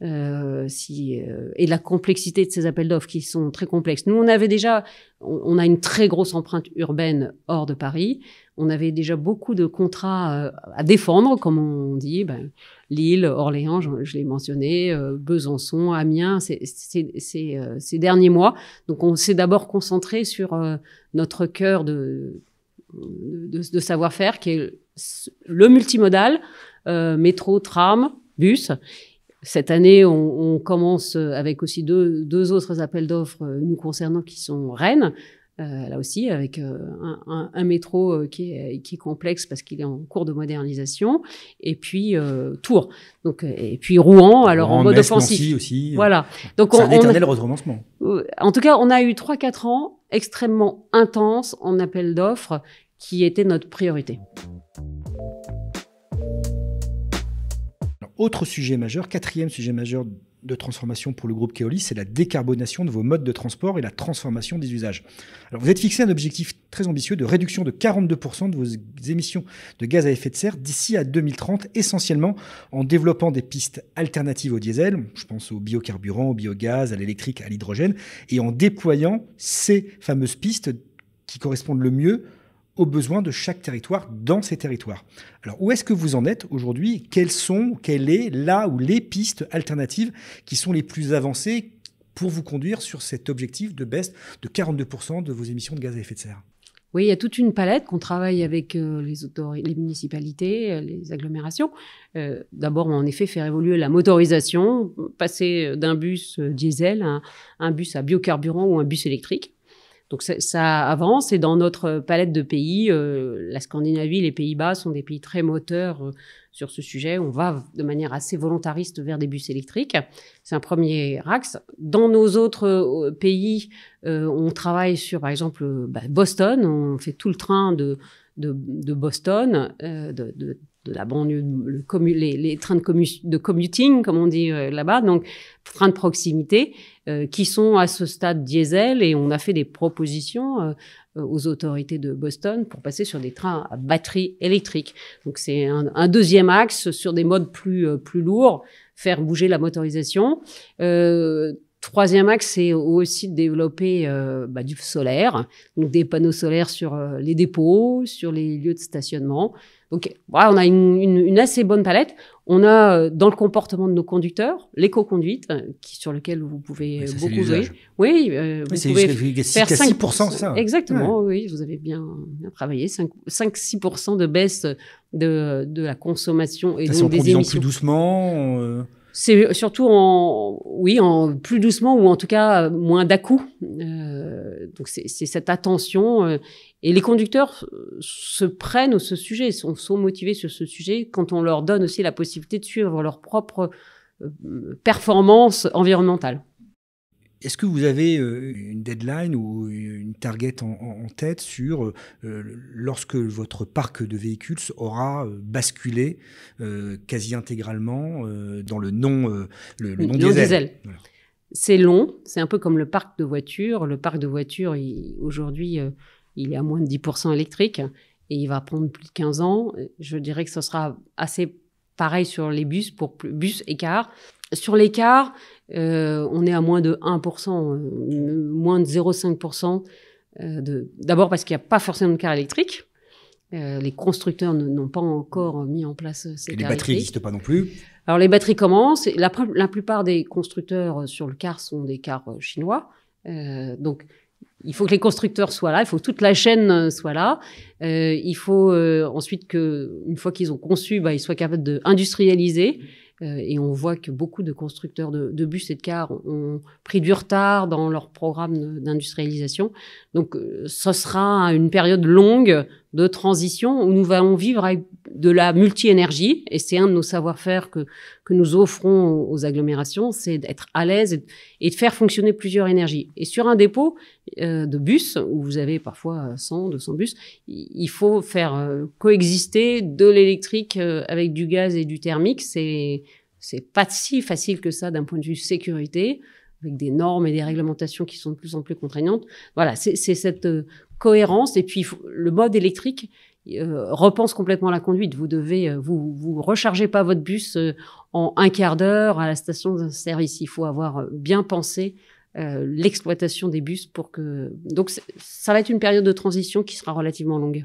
Speaker 1: et de la complexité de ces appels d'offres qui sont très complexes. Nous, on a une très grosse empreinte urbaine hors de Paris. On avait déjà beaucoup de contrats à défendre, comme on dit. Lille, Orléans, je l'ai mentionné, Besançon, Amiens, ces derniers mois. Donc, on s'est d'abord concentré sur notre cœur de savoir-faire, qui est le multimodal, métro, tram, bus. Cette année, on commence avec aussi deux autres appels d'offres nous concernant qui sont Rennes, là aussi avec un métro qui est complexe parce qu'il est en cours de modernisation, et puis Tours, donc et puis Rouen, alors en mode offensif.
Speaker 2: Nancy aussi.
Speaker 1: Voilà.
Speaker 2: Donc c'est un éternel recommencement.
Speaker 1: En tout cas, on a eu 3-4 ans extrêmement intenses en appels d'offres qui étaient notre priorité.
Speaker 2: Autre sujet majeur, quatrième sujet majeur de transformation pour le groupe Keolis, c'est la décarbonation de vos modes de transport et la transformation des usages. Alors, vous êtes fixé un objectif très ambitieux de réduction de 42% de vos émissions de gaz à effet de serre d'ici à 2030, essentiellement en développant des pistes alternatives au diesel, je pense aux biocarburants, au biogaz, à l'électrique, à l'hydrogène, et en déployant ces fameuses pistes qui correspondent le mieux aux besoins de chaque territoire dans ces territoires. Alors, où est-ce que vous en êtes aujourd'hui? Quelle est là ou les pistes alternatives qui sont les plus avancées pour vous conduire sur cet objectif de baisse de 42% de vos émissions de gaz à effet de serre?
Speaker 1: Oui, il y a toute une palette qu'on travaille avec les municipalités, les agglomérations. D'abord, en effet, faire évoluer la motorisation, passer d'un bus diesel à un bus à biocarburant ou un bus électrique. Donc ça avance, et dans notre palette de pays, la Scandinavie, les Pays-Bas sont des pays très moteurs sur ce sujet. On va de manière assez volontariste vers des bus électriques. C'est un premier axe. Dans nos autres pays, on travaille sur, par exemple, Boston. On fait tout le train de Boston, de la banlieue, les trains de commuting, comme on dit là-bas, donc trains de proximité, qui sont à ce stade diesel, et on a fait des propositions aux autorités de Boston pour passer sur des trains à batterie électrique. Donc c'est un deuxième axe sur des modes plus lourds, faire bouger la motorisation. Troisième axe, c'est aussi de développer du solaire, donc des panneaux solaires sur les dépôts, sur les lieux de stationnement. Donc voilà, on a une assez bonne palette. On a dans le comportement de nos conducteurs l'éco-conduite, sur lequel vous pouvez beaucoup jouer. Oui, vous pouvez faire
Speaker 2: 6%, c'est ça?
Speaker 1: Exactement, ouais. Oui, vous avez bien travaillé. 5-6% de baisse de la consommation et donc des émissions.
Speaker 2: Plus doucement
Speaker 1: C'est surtout en plus doucement ou en tout cas moins d'à-coups. Donc c'est cette attention et les conducteurs se prennent ce sujet, sont motivés sur ce sujet quand on leur donne aussi la possibilité de suivre leur propre performance environnementale.
Speaker 2: Est-ce que vous avez une deadline ou une target en tête sur lorsque votre parc de véhicules aura basculé quasi intégralement dans le non diesel? Voilà.
Speaker 1: C'est long, c'est un peu comme le parc de voitures. Le parc de voitures, aujourd'hui, il est à moins de 10% électrique et il va prendre plus de 15 ans. Je dirais que ce sera assez pareil sur les bus, pour bus et cars. Sur les cars, on est à moins de 1%, moins de 0,5%. D'abord parce qu'il n'y a pas forcément de cars électriques. Les constructeurs n'ont pas encore mis en place ces cars électriques.
Speaker 2: Et les batteries n'existent pas non plus.
Speaker 1: Alors les batteries commencent. La plupart des constructeurs sur le car sont des cars chinois. Donc il faut que les constructeurs soient là, il faut que toute la chaîne soit là. Il faut ensuite qu'une fois qu'ils ont conçu, ils soient capables d'industrialiser. Et on voit que beaucoup de constructeurs de bus et de cars ont pris du retard dans leur programme d'industrialisation. Donc, ce sera une période longue de transition où nous allons vivre avec de la multi-énergie. Et c'est un de nos savoir-faire que nous offrons aux agglomérations, c'est d'être à l'aise et de faire fonctionner plusieurs énergies. Et sur un dépôt de bus, où vous avez parfois 100, 200 bus, il faut faire coexister de l'électrique avec du gaz et du thermique. C'est pas si facile que ça d'un point de vue sécurité, avec des normes et des réglementations qui sont de plus en plus contraignantes. Voilà, c'est cette cohérence. Et puis, le mode électrique repense complètement la conduite. Vous devez, vous rechargez pas votre bus en un quart d'heure à la station de service. Il faut avoir bien pensé l'exploitation des bus pour que... Donc, ça va être une période de transition qui sera relativement longue.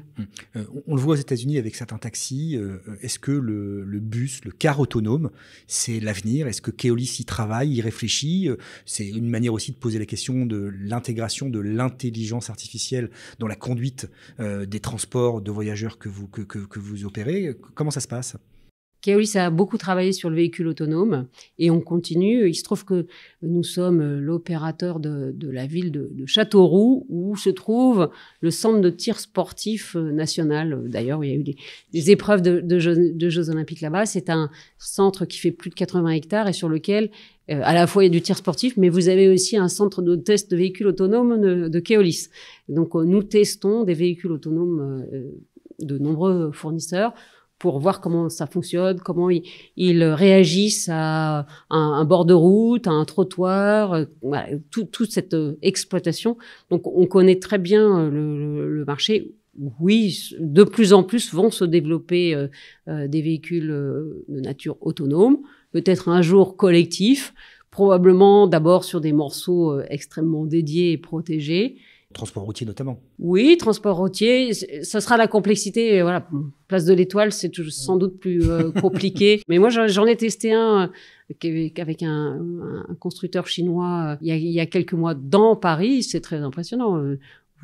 Speaker 2: On le voit aux États-Unis avec certains taxis. Est-ce que le bus, le car autonome, c'est l'avenir? Est-ce que Keolis y travaille, y réfléchit? C'est une manière aussi de poser la question de l'intégration de l'intelligence artificielle dans la conduite des transports de voyageurs que vous opérez. Comment ça se passe?
Speaker 1: Keolis a beaucoup travaillé sur le véhicule autonome et on continue. Il se trouve que nous sommes l'opérateur de la ville de Châteauroux où se trouve le centre de tir sportif national. D'ailleurs, il y a eu des épreuves de Jeux Olympiques là-bas. C'est un centre qui fait plus de 80 hectares et sur lequel à la fois il y a du tir sportif, mais vous avez aussi un centre de test de véhicules autonomes de Keolis. Donc nous testons des véhicules autonomes de nombreux fournisseurs pour voir comment ça fonctionne, comment ils réagissent à un bord de route, à un trottoir, voilà, toute cette exploitation. Donc, on connaît très bien le marché. Oui, de plus en plus vont se développer des véhicules de nature autonome, peut-être un jour collectif, probablement d'abord sur des morceaux extrêmement dédiés et protégés.
Speaker 2: Transport routier notamment.
Speaker 1: Oui, transport routier, ça sera la complexité. Voilà, Place de l'Étoile, c'est sans doute plus compliqué. Mais moi, j'en ai testé un avec un constructeur chinois il y a quelques mois dans Paris. C'est très impressionnant.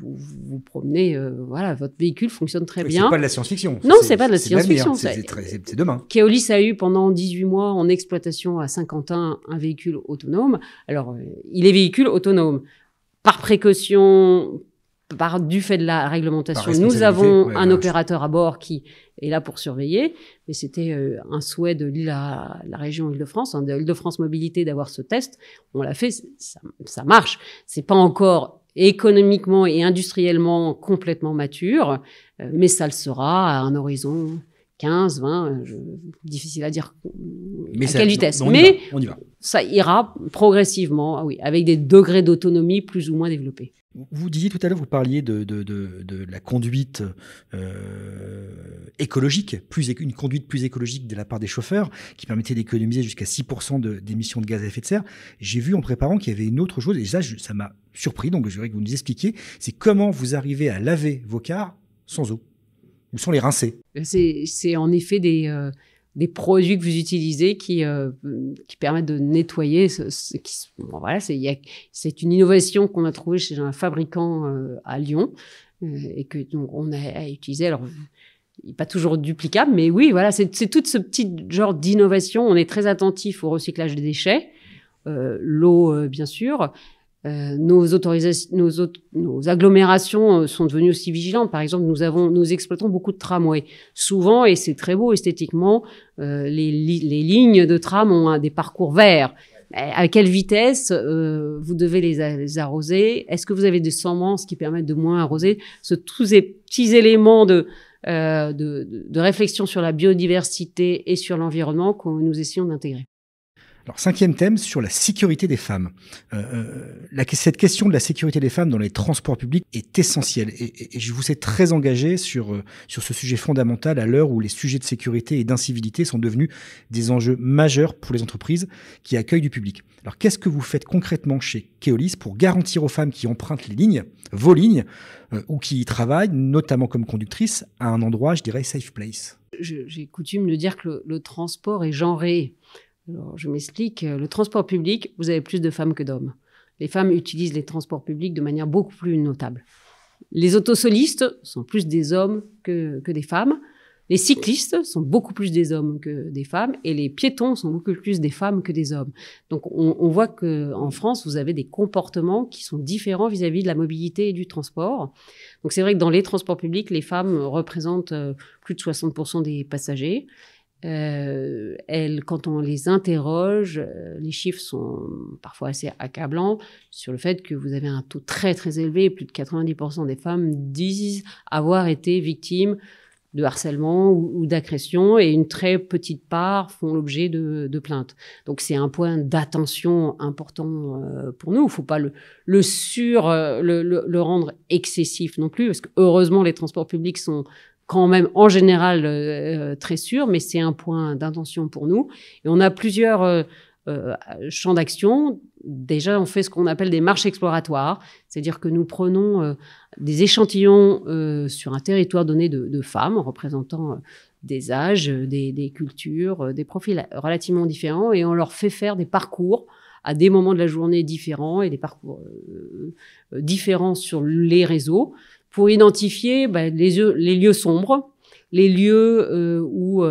Speaker 1: Vous promenez, voilà, votre véhicule fonctionne très bien.
Speaker 2: C'est pas de la science-fiction.
Speaker 1: Non, c'est pas de la science-fiction.
Speaker 2: C'est demain.
Speaker 1: Keolis a eu pendant 18 mois en exploitation à Saint-Quentin un véhicule autonome. Alors, il est véhicule autonome. Par précaution, du fait de la réglementation, nous avons un opérateur à bord qui est là pour surveiller. Mais c'était un souhait de la région Île-de-France, de Île-de-France Mobilité, d'avoir ce test. On l'a fait, ça marche. C'est pas encore économiquement et industriellement complètement mature, mais ça le sera à un horizon 15, 20, difficile à dire à quelle vitesse. Mais
Speaker 2: on y va.
Speaker 1: Ça ira progressivement, oui, avec des degrés d'autonomie plus ou moins développés.
Speaker 2: Vous disiez tout à l'heure, vous parliez de la conduite écologique, une conduite plus écologique de la part des chauffeurs, qui permettait d'économiser jusqu'à 6% d'émissions de gaz à effet de serre. J'ai vu en préparant qu'il y avait une autre chose, et ça m'a surpris, donc je voudrais que vous nous expliquiez, c'est comment vous arrivez à laver vos cars sans eau, ou sans les rincer.
Speaker 1: C'est en effet des produits que vous utilisez qui permettent de nettoyer. Voilà, c'est une innovation qu'on a trouvée chez un fabricant à Lyon et que donc on a utilisé. Alors pas toujours duplicable, mais oui, voilà, c'est tout ce petit genre d'innovation. On est très attentif au recyclage des déchets, l'eau, bien sûr. Nos agglomérations sont devenues aussi vigilantes. Par exemple, nous exploitons beaucoup de tramways. Souvent, et c'est très beau esthétiquement, les lignes de tram ont des parcours verts. À quelle vitesse vous devez les arroser? Est-ce que vous avez des semences qui permettent de moins arroser? Tous ces petits éléments de réflexion sur la biodiversité et sur l'environnement que nous essayons d'intégrer.
Speaker 2: Alors, 5e thème, sur la sécurité des femmes. Cette question de la sécurité des femmes dans les transports publics est essentielle. Et je vous sais très engagé sur ce sujet fondamental à l'heure où les sujets de sécurité et d'incivilité sont devenus des enjeux majeurs pour les entreprises qui accueillent du public. Alors, qu'est-ce que vous faites concrètement chez Keolis pour garantir aux femmes qui empruntent les lignes, vos lignes, ou qui y travaillent, notamment comme conductrices, à un endroit, je dirais, safe place?
Speaker 1: J'ai coutume de dire que le transport est genré. Alors, je m'explique. Le transport public, vous avez plus de femmes que d'hommes. Les femmes utilisent les transports publics de manière beaucoup plus notable. Les autosolistes sont plus des hommes que des femmes. Les cyclistes sont beaucoup plus des hommes que des femmes. Et les piétons sont beaucoup plus des femmes que des hommes. Donc, on voit qu'en France, vous avez des comportements qui sont différents vis-à-vis de la mobilité et du transport. Donc, c'est vrai que dans les transports publics, les femmes représentent plus de 60% des passagers. Quand on les interroge, les chiffres sont parfois assez accablants sur le fait que vous avez un taux très très élevé. Plus de 90% des femmes disent avoir été victimes de harcèlement ou d'agression, et une très petite part font l'objet de plaintes. Donc c'est un point d'attention important pour nous. Il ne faut pas le rendre excessif non plus, parce que heureusement les transports publics sont quand même en général très sûrs, mais c'est un point d'intention pour nous. Et on a plusieurs champs d'action. Déjà, on fait ce qu'on appelle des marches exploratoires, c'est-à-dire que nous prenons des échantillons sur un territoire donné de femmes représentant des âges, des cultures, des profils relativement différents, et on leur fait faire des parcours à des moments de la journée différents et des parcours différents sur les réseaux, pour identifier les lieux sombres, les lieux où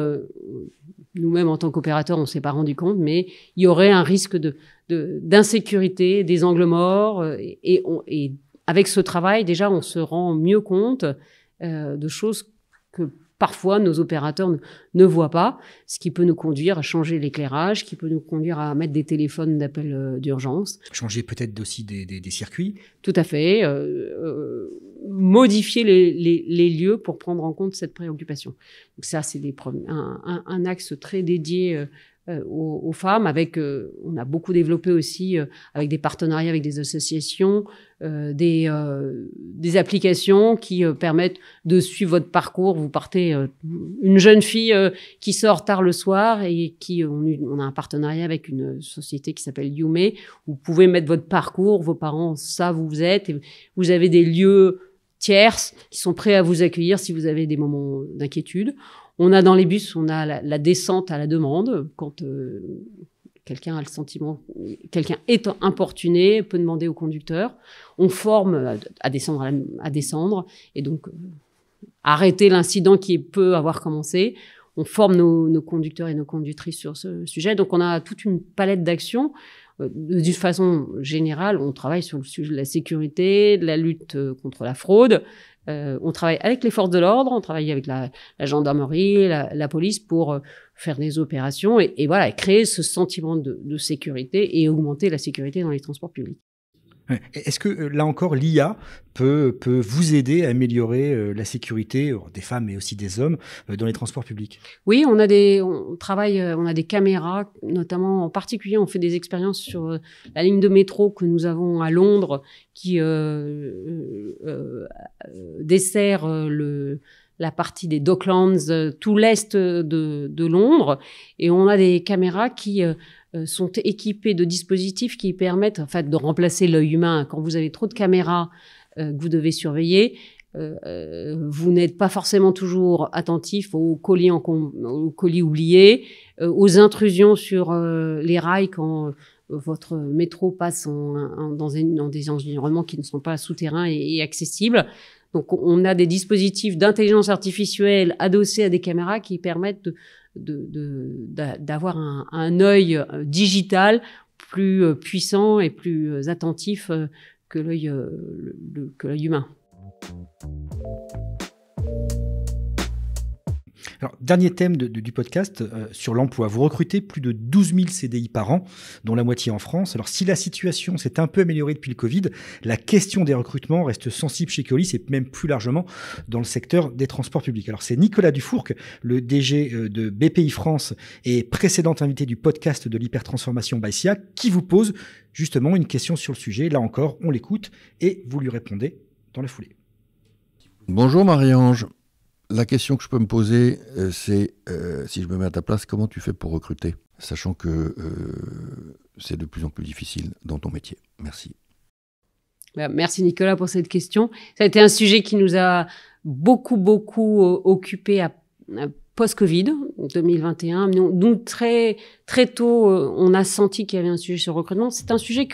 Speaker 1: nous-mêmes, en tant qu'opérateurs, on ne s'est pas rendu compte, mais il y aurait un risque d'insécurité, des angles morts. Et avec ce travail, déjà, on se rend mieux compte de choses que parfois nos opérateurs ne voient pas, ce qui peut nous conduire à changer l'éclairage, qui peut nous conduire à mettre des téléphones d'appel d'urgence.
Speaker 2: Changer peut-être aussi des circuits.
Speaker 1: Tout à fait. Modifier les lieux pour prendre en compte cette préoccupation. Donc ça, c'est un axe très dédié aux femmes. On a beaucoup développé aussi avec des partenariats avec des associations, des applications qui permettent de suivre votre parcours. Vous partez, une jeune fille qui sort tard le soir et on a un partenariat avec une société qui s'appelle Yume. Vous pouvez mettre votre parcours, vos parents savent où vous êtes, et vous avez des lieux tierces qui sont prêts à vous accueillir si vous avez des moments d'inquiétude. On a dans les bus, on a la descente à la demande. Quand quelqu'un a le sentiment, quelqu'un est importuné, peut demander au conducteur. On forme à descendre et donc arrêter l'incident qui peut avoir commencé. On forme nos conducteurs et nos conductrices sur ce sujet. Donc on a toute une palette d'actions. D'une façon générale, on travaille sur le sujet de la sécurité, de la lutte contre la fraude. On travaille avec les forces de l'ordre, on travaille avec la gendarmerie, la police pour faire des opérations et voilà, créer ce sentiment de sécurité et augmenter la sécurité dans les transports publics.
Speaker 2: Est-ce que, là encore, l'IA peut vous aider à améliorer la sécurité des femmes mais aussi des hommes dans les transports publics?
Speaker 1: Oui, on a des caméras, notamment en particulier, on fait des expériences sur la ligne de métro que nous avons à Londres qui dessert la partie des Docklands, tout l'est de Londres. Et on a des caméras qui sont équipées de dispositifs qui permettent en fait de remplacer l'œil humain. Quand vous avez trop de caméras que vous devez surveiller, vous n'êtes pas forcément toujours attentif aux colis oubliés, aux intrusions sur les rails quand votre métro passe dans des environnements qui ne sont pas souterrains et accessibles. Donc, on a des dispositifs d'intelligence artificielle adossés à des caméras qui permettent d'avoir un œil digital plus puissant et plus attentif que l'œil humain.
Speaker 2: Alors, dernier thème du podcast, sur l'emploi. Vous recrutez plus de 12 000 CDI par an, dont la moitié en France. Alors, si la situation s'est un peu améliorée depuis le Covid, la question des recrutements reste sensible chez Keolis et même plus largement dans le secteur des transports publics. Alors, c'est Nicolas Dufourcq, le DG de BPI France et précédent invité du podcast de l'hypertransformation by SIA, qui vous pose justement une question sur le sujet. Là encore, on l'écoute et vous lui répondez dans la foulée.
Speaker 4: Bonjour Marie-Ange. La question que je peux me poser, c'est, si je me mets à ta place, comment tu fais pour recruter, sachant que c'est de plus en plus difficile dans ton métier. Merci.
Speaker 1: Merci Nicolas pour cette question. Ça a été un sujet qui nous a beaucoup occupé post-Covid 2021. Donc très tôt, on a senti qu'il y avait un sujet sur le recrutement. C'est un sujet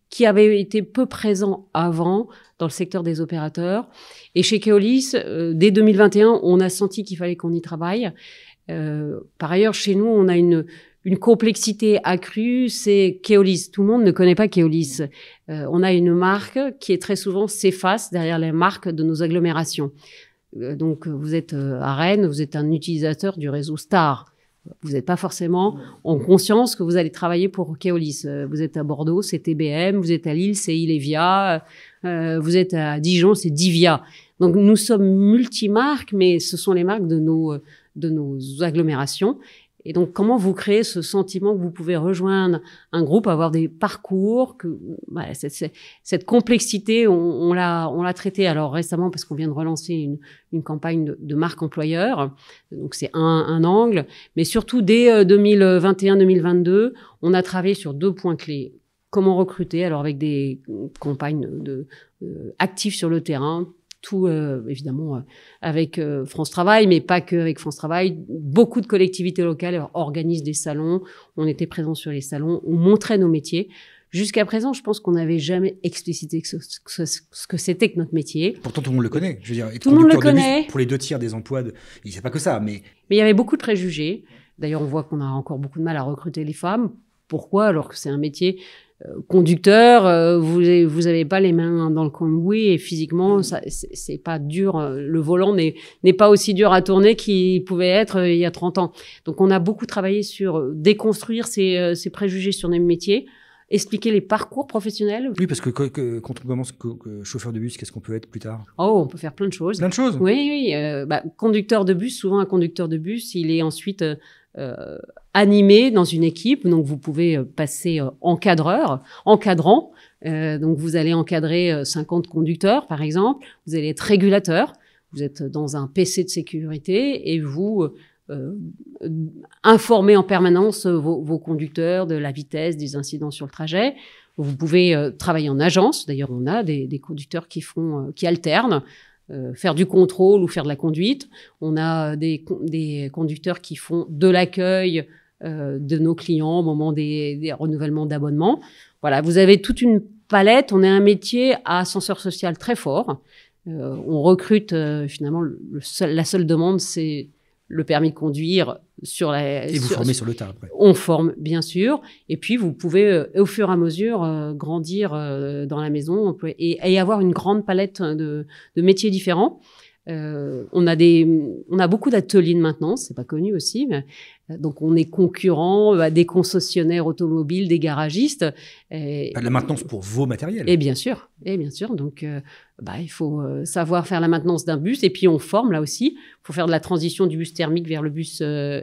Speaker 1: qui avait été peu présent avant dans le secteur des opérateurs. Et chez Keolis, dès 2021, on a senti qu'il fallait qu'on y travaille. Par ailleurs, chez nous, on a une complexité accrue, c'est Keolis. Tout le monde ne connaît pas Keolis. On a une marque qui est très souvent s'efface derrière les marques de nos agglomérations. Donc, vous êtes à Rennes, vous êtes un utilisateur du réseau Star. Vous n'êtes pas forcément en conscience que vous allez travailler pour Keolis. Vous êtes à Bordeaux, c'est TBM. Vous êtes à Lille, c'est Ilevia. Vous êtes à Dijon, c'est Divia. Donc, nous sommes multimarques, mais ce sont les marques de nos agglomérations. Et donc, comment vous créez ce sentiment que vous pouvez rejoindre un groupe, avoir des parcours, cette complexité, on l'a traité alors récemment parce qu'on vient de relancer une campagne de marque employeur. Donc, c'est un angle. Mais surtout, dès 2021-2022, on a travaillé sur 2 points clés. Comment recruter, alors avec des campagnes actives sur le terrain, tout évidemment avec France Travail, mais pas que avec France Travail. Beaucoup de collectivités locales organisent des salons. On était présents sur les salons, on montrait nos métiers. Jusqu'à présent, je pense qu'on n'avait jamais explicité ce que c'était que notre métier.
Speaker 2: Pourtant, tout le monde le connaît. Je veux dire,
Speaker 1: tout le monde le connaît.
Speaker 2: Pour les 2/3 des emplois, c'est pas que ça, mais
Speaker 1: il y avait beaucoup de préjugés. D'ailleurs, on voit qu'on a encore beaucoup de mal à recruter les femmes. Pourquoi? Alors que c'est un métier conducteur, vous avez pas les mains dans le cambouis et physiquement, c'est pas dur. Le volant n'est pas aussi dur à tourner qu'il pouvait être il y a 30 ans. Donc, on a beaucoup travaillé sur déconstruire ces préjugés sur nos métiers, expliquer les parcours professionnels.
Speaker 2: Oui, parce que quand on commence chauffeur de bus, qu'est-ce qu'on peut être plus tard?
Speaker 1: Oh, on peut faire plein de choses.
Speaker 2: Plein de choses?
Speaker 1: Oui. Conducteur de bus, souvent un conducteur de bus, il est ensuite animé dans une équipe. Donc, vous pouvez passer encadrant. Donc, vous allez encadrer 50 conducteurs, par exemple. Vous allez être régulateur. Vous êtes dans un PC de sécurité et vous informez en permanence vos conducteurs de la vitesse, des incidents sur le trajet. Vous pouvez travailler en agence. D'ailleurs, on a des conducteurs qui alternent. Faire du contrôle ou faire de la conduite. On a des conducteurs qui font de l'accueil de nos clients au moment des renouvellements d'abonnement. Voilà, vous avez toute une palette. On est un métier à ascenseur social très fort. On recrute, finalement, la seule demande, c'est le permis de conduire
Speaker 2: Et vous formez sur le tas après.
Speaker 1: On forme, bien sûr. Et puis, vous pouvez, au fur et à mesure, grandir dans la maison et avoir une grande palette de métiers différents. On a beaucoup d'ateliers de maintenance, c'est pas connu aussi. Mais, donc, on est concurrent à des concessionnaires automobiles, des garagistes.
Speaker 2: Pas de la maintenance pour vos matériels.
Speaker 1: Et bien sûr. Donc, il faut savoir faire la maintenance d'un bus. Et puis, on forme là aussi. Il faut faire de la transition du bus thermique vers le bus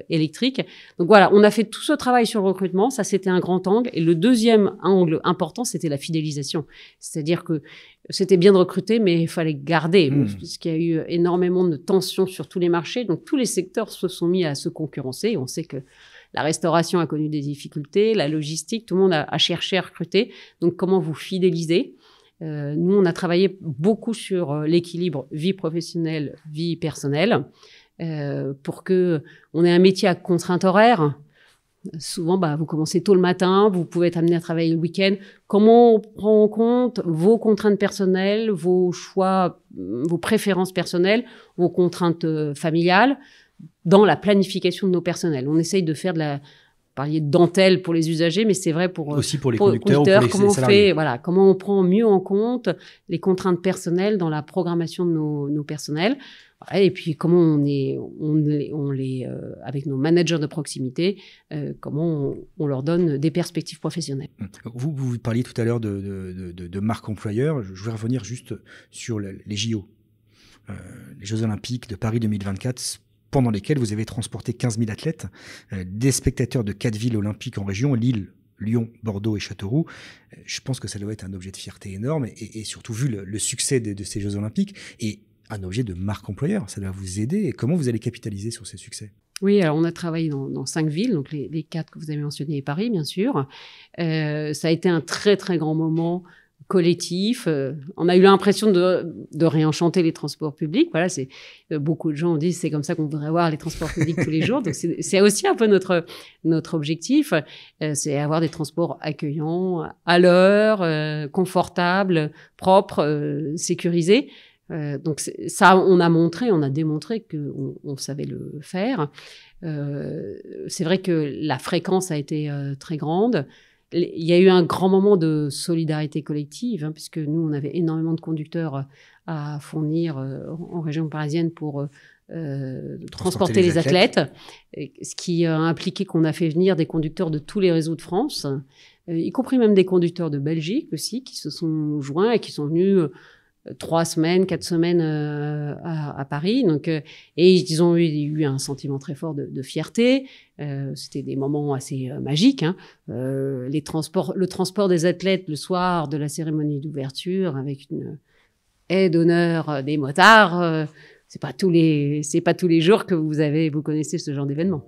Speaker 1: électrique. Donc, voilà, on a fait tout ce travail sur le recrutement. Ça, c'était un grand angle. Et le deuxième angle important, c'était la fidélisation. C'est-à-dire que c'était bien de recruter, mais il fallait garder. Parce qu'il y a eu énormément de tensions sur tous les marchés. Donc, tous les secteurs se sont mis à se concurrencer. On sait que la restauration a connu des difficultés, la logistique, tout le monde a cherché à recruter. Donc, comment vous fidéliser? Nous, on a travaillé beaucoup sur l'équilibre vie professionnelle, vie personnelle, pour que on ait un métier à contrainte horaire. Souvent, vous commencez tôt le matin, vous pouvez être amené à travailler le week-end. Comment on prend en compte vos contraintes personnelles, vos choix, vos préférences personnelles, vos contraintes familiales dans la planification de nos personnels? On essaye de faire vous parliez de dentelle pour les usagers, mais c'est vrai
Speaker 2: aussi pour les conducteurs ou pour les
Speaker 1: comment
Speaker 2: salariés.
Speaker 1: Comment on prend mieux en compte les contraintes personnelles dans la programmation de nos personnels. Voilà, et puis comment on les avec nos managers de proximité, comment on leur donne des perspectives professionnelles.
Speaker 2: Vous parliez tout à l'heure de marque employeur. Je vais revenir juste sur les JO, les Jeux Olympiques de Paris 2024, pendant lesquels vous avez transporté 15 000 athlètes, des spectateurs de 4 villes olympiques en région, Lille, Lyon, Bordeaux et Châteauroux. Je pense que ça doit être un objet de fierté énorme et surtout vu le succès de ces Jeux Olympiques et un objet de marque employeur. Ça doit vous aider. Et comment vous allez capitaliser sur ces succès?
Speaker 1: Oui, alors on a travaillé dans 5 villes, donc les 4 que vous avez mentionnées et Paris, bien sûr. Ça a été un très, très grand moment collectif. On a eu l'impression de réenchanter les transports publics. Voilà, beaucoup de gens ont dit c'est comme ça qu'on voudrait voir les transports publics tous les jours. Donc c'est aussi un peu notre objectif, c'est avoir des transports accueillants, à l'heure, confortables, propres, sécurisés. Donc ça, on a démontré qu'on savait le faire. C'est vrai que la fréquence a été très grande. Il y a eu un grand moment de solidarité collective, puisque nous, on avait énormément de conducteurs à fournir en région parisienne pour transporter les athlètes, ce qui a impliqué qu'on a fait venir des conducteurs de tous les réseaux de France, y compris même des conducteurs de Belgique aussi, qui se sont joints et qui sont venus 3 semaines, 4 semaines à Paris. Donc, et ils ont eu un sentiment très fort de fierté. C'était des moments assez magiques. Le transport des athlètes le soir de la cérémonie d'ouverture avec une aide d'honneur des motards. C'est pas tous les jours que vous connaissez ce genre d'événement.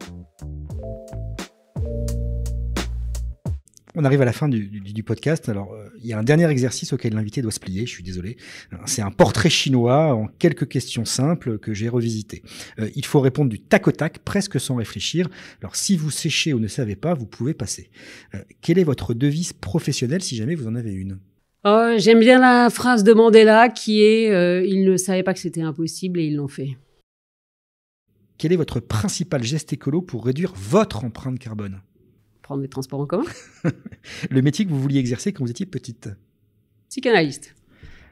Speaker 2: On arrive à la fin du podcast. Alors, il y a un dernier exercice auquel l'invité doit se plier, je suis désolé. C'est un portrait chinois en quelques questions simples que j'ai revisité. Il faut répondre du tac au tac, presque sans réfléchir. Alors, si vous séchez ou ne savez pas, vous pouvez passer. Quelle est votre devise professionnelle, si jamais vous en avez une?
Speaker 1: J'aime bien la phrase de Mandela qui est « Ils ne savaient pas que c'était impossible et ils l'ont fait ».
Speaker 2: Quel est votre principal geste écolo pour réduire votre empreinte carbone?
Speaker 1: Prendre les transports en commun.
Speaker 2: Le métier que vous vouliez exercer quand vous étiez petite?
Speaker 1: Psychanalyste.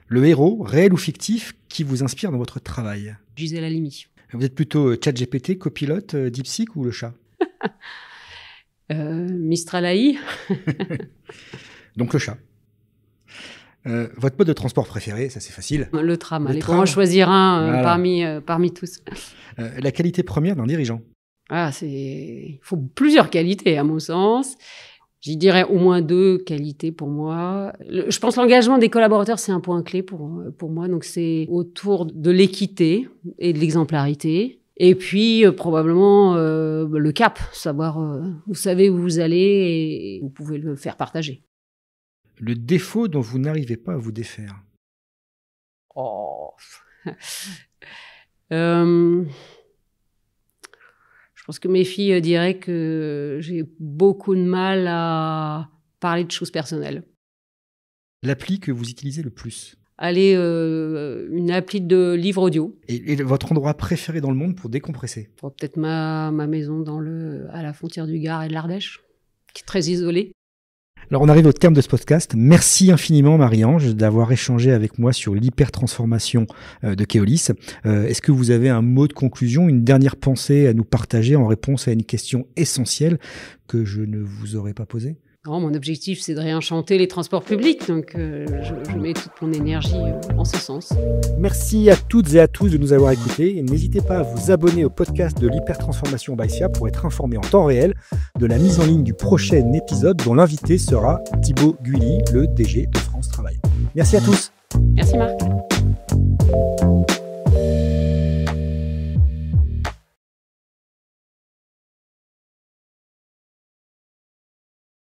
Speaker 2: Le héros, réel ou fictif, qui vous inspire dans votre travail?
Speaker 1: Gisèle Halimi.
Speaker 2: Vous êtes plutôt ChatGPT, copilote, DeepSeek ou le chat?
Speaker 1: Mistral AI.
Speaker 2: Donc le chat. Votre mode de transport préféré, ça c'est facile.
Speaker 1: Le tram. Allez, pour en choisir un voilà. parmi tous.
Speaker 2: La qualité première d'un dirigeant?
Speaker 1: Il faut plusieurs qualités, à mon sens. J'y dirais au moins 2 qualités pour moi. Je pense que l'engagement des collaborateurs, c'est un point clé pour moi. Donc, c'est autour de l'équité et de l'exemplarité. Et puis, probablement, le cap, savoir, vous savez où vous allez et vous pouvez le faire partager.
Speaker 2: Le défaut dont vous n'arrivez pas à vous défaire?
Speaker 1: Je pense que mes filles diraient que j'ai beaucoup de mal à parler de choses personnelles.
Speaker 2: L'appli que vous utilisez le plus?
Speaker 1: Allez, une appli de livre audio.
Speaker 2: Et votre endroit préféré dans le monde pour décompresser?
Speaker 1: Peut-être ma maison à la frontière du Gard et de l'Ardèche, qui est très isolée.
Speaker 2: Alors on arrive au terme de ce podcast. Merci infiniment Marie-Ange d'avoir échangé avec moi sur l'hypertransformation de Keolis. Est-ce que vous avez un mot de conclusion, une dernière pensée à nous partager en réponse à une question essentielle que je ne vous aurais pas posée?
Speaker 1: Non, mon objectif, c'est de réenchanter les transports publics, donc je mets toute mon énergie en ce sens.
Speaker 2: Merci à toutes et à tous de nous avoir écoutés et n'hésitez pas à vous abonner au podcast de l'hypertransformation by SIA pour être informé en temps réel de la mise en ligne du prochain épisode dont l'invité sera Thibaut Guilly, le DG de France Travail. Merci à tous.
Speaker 1: Merci Marc.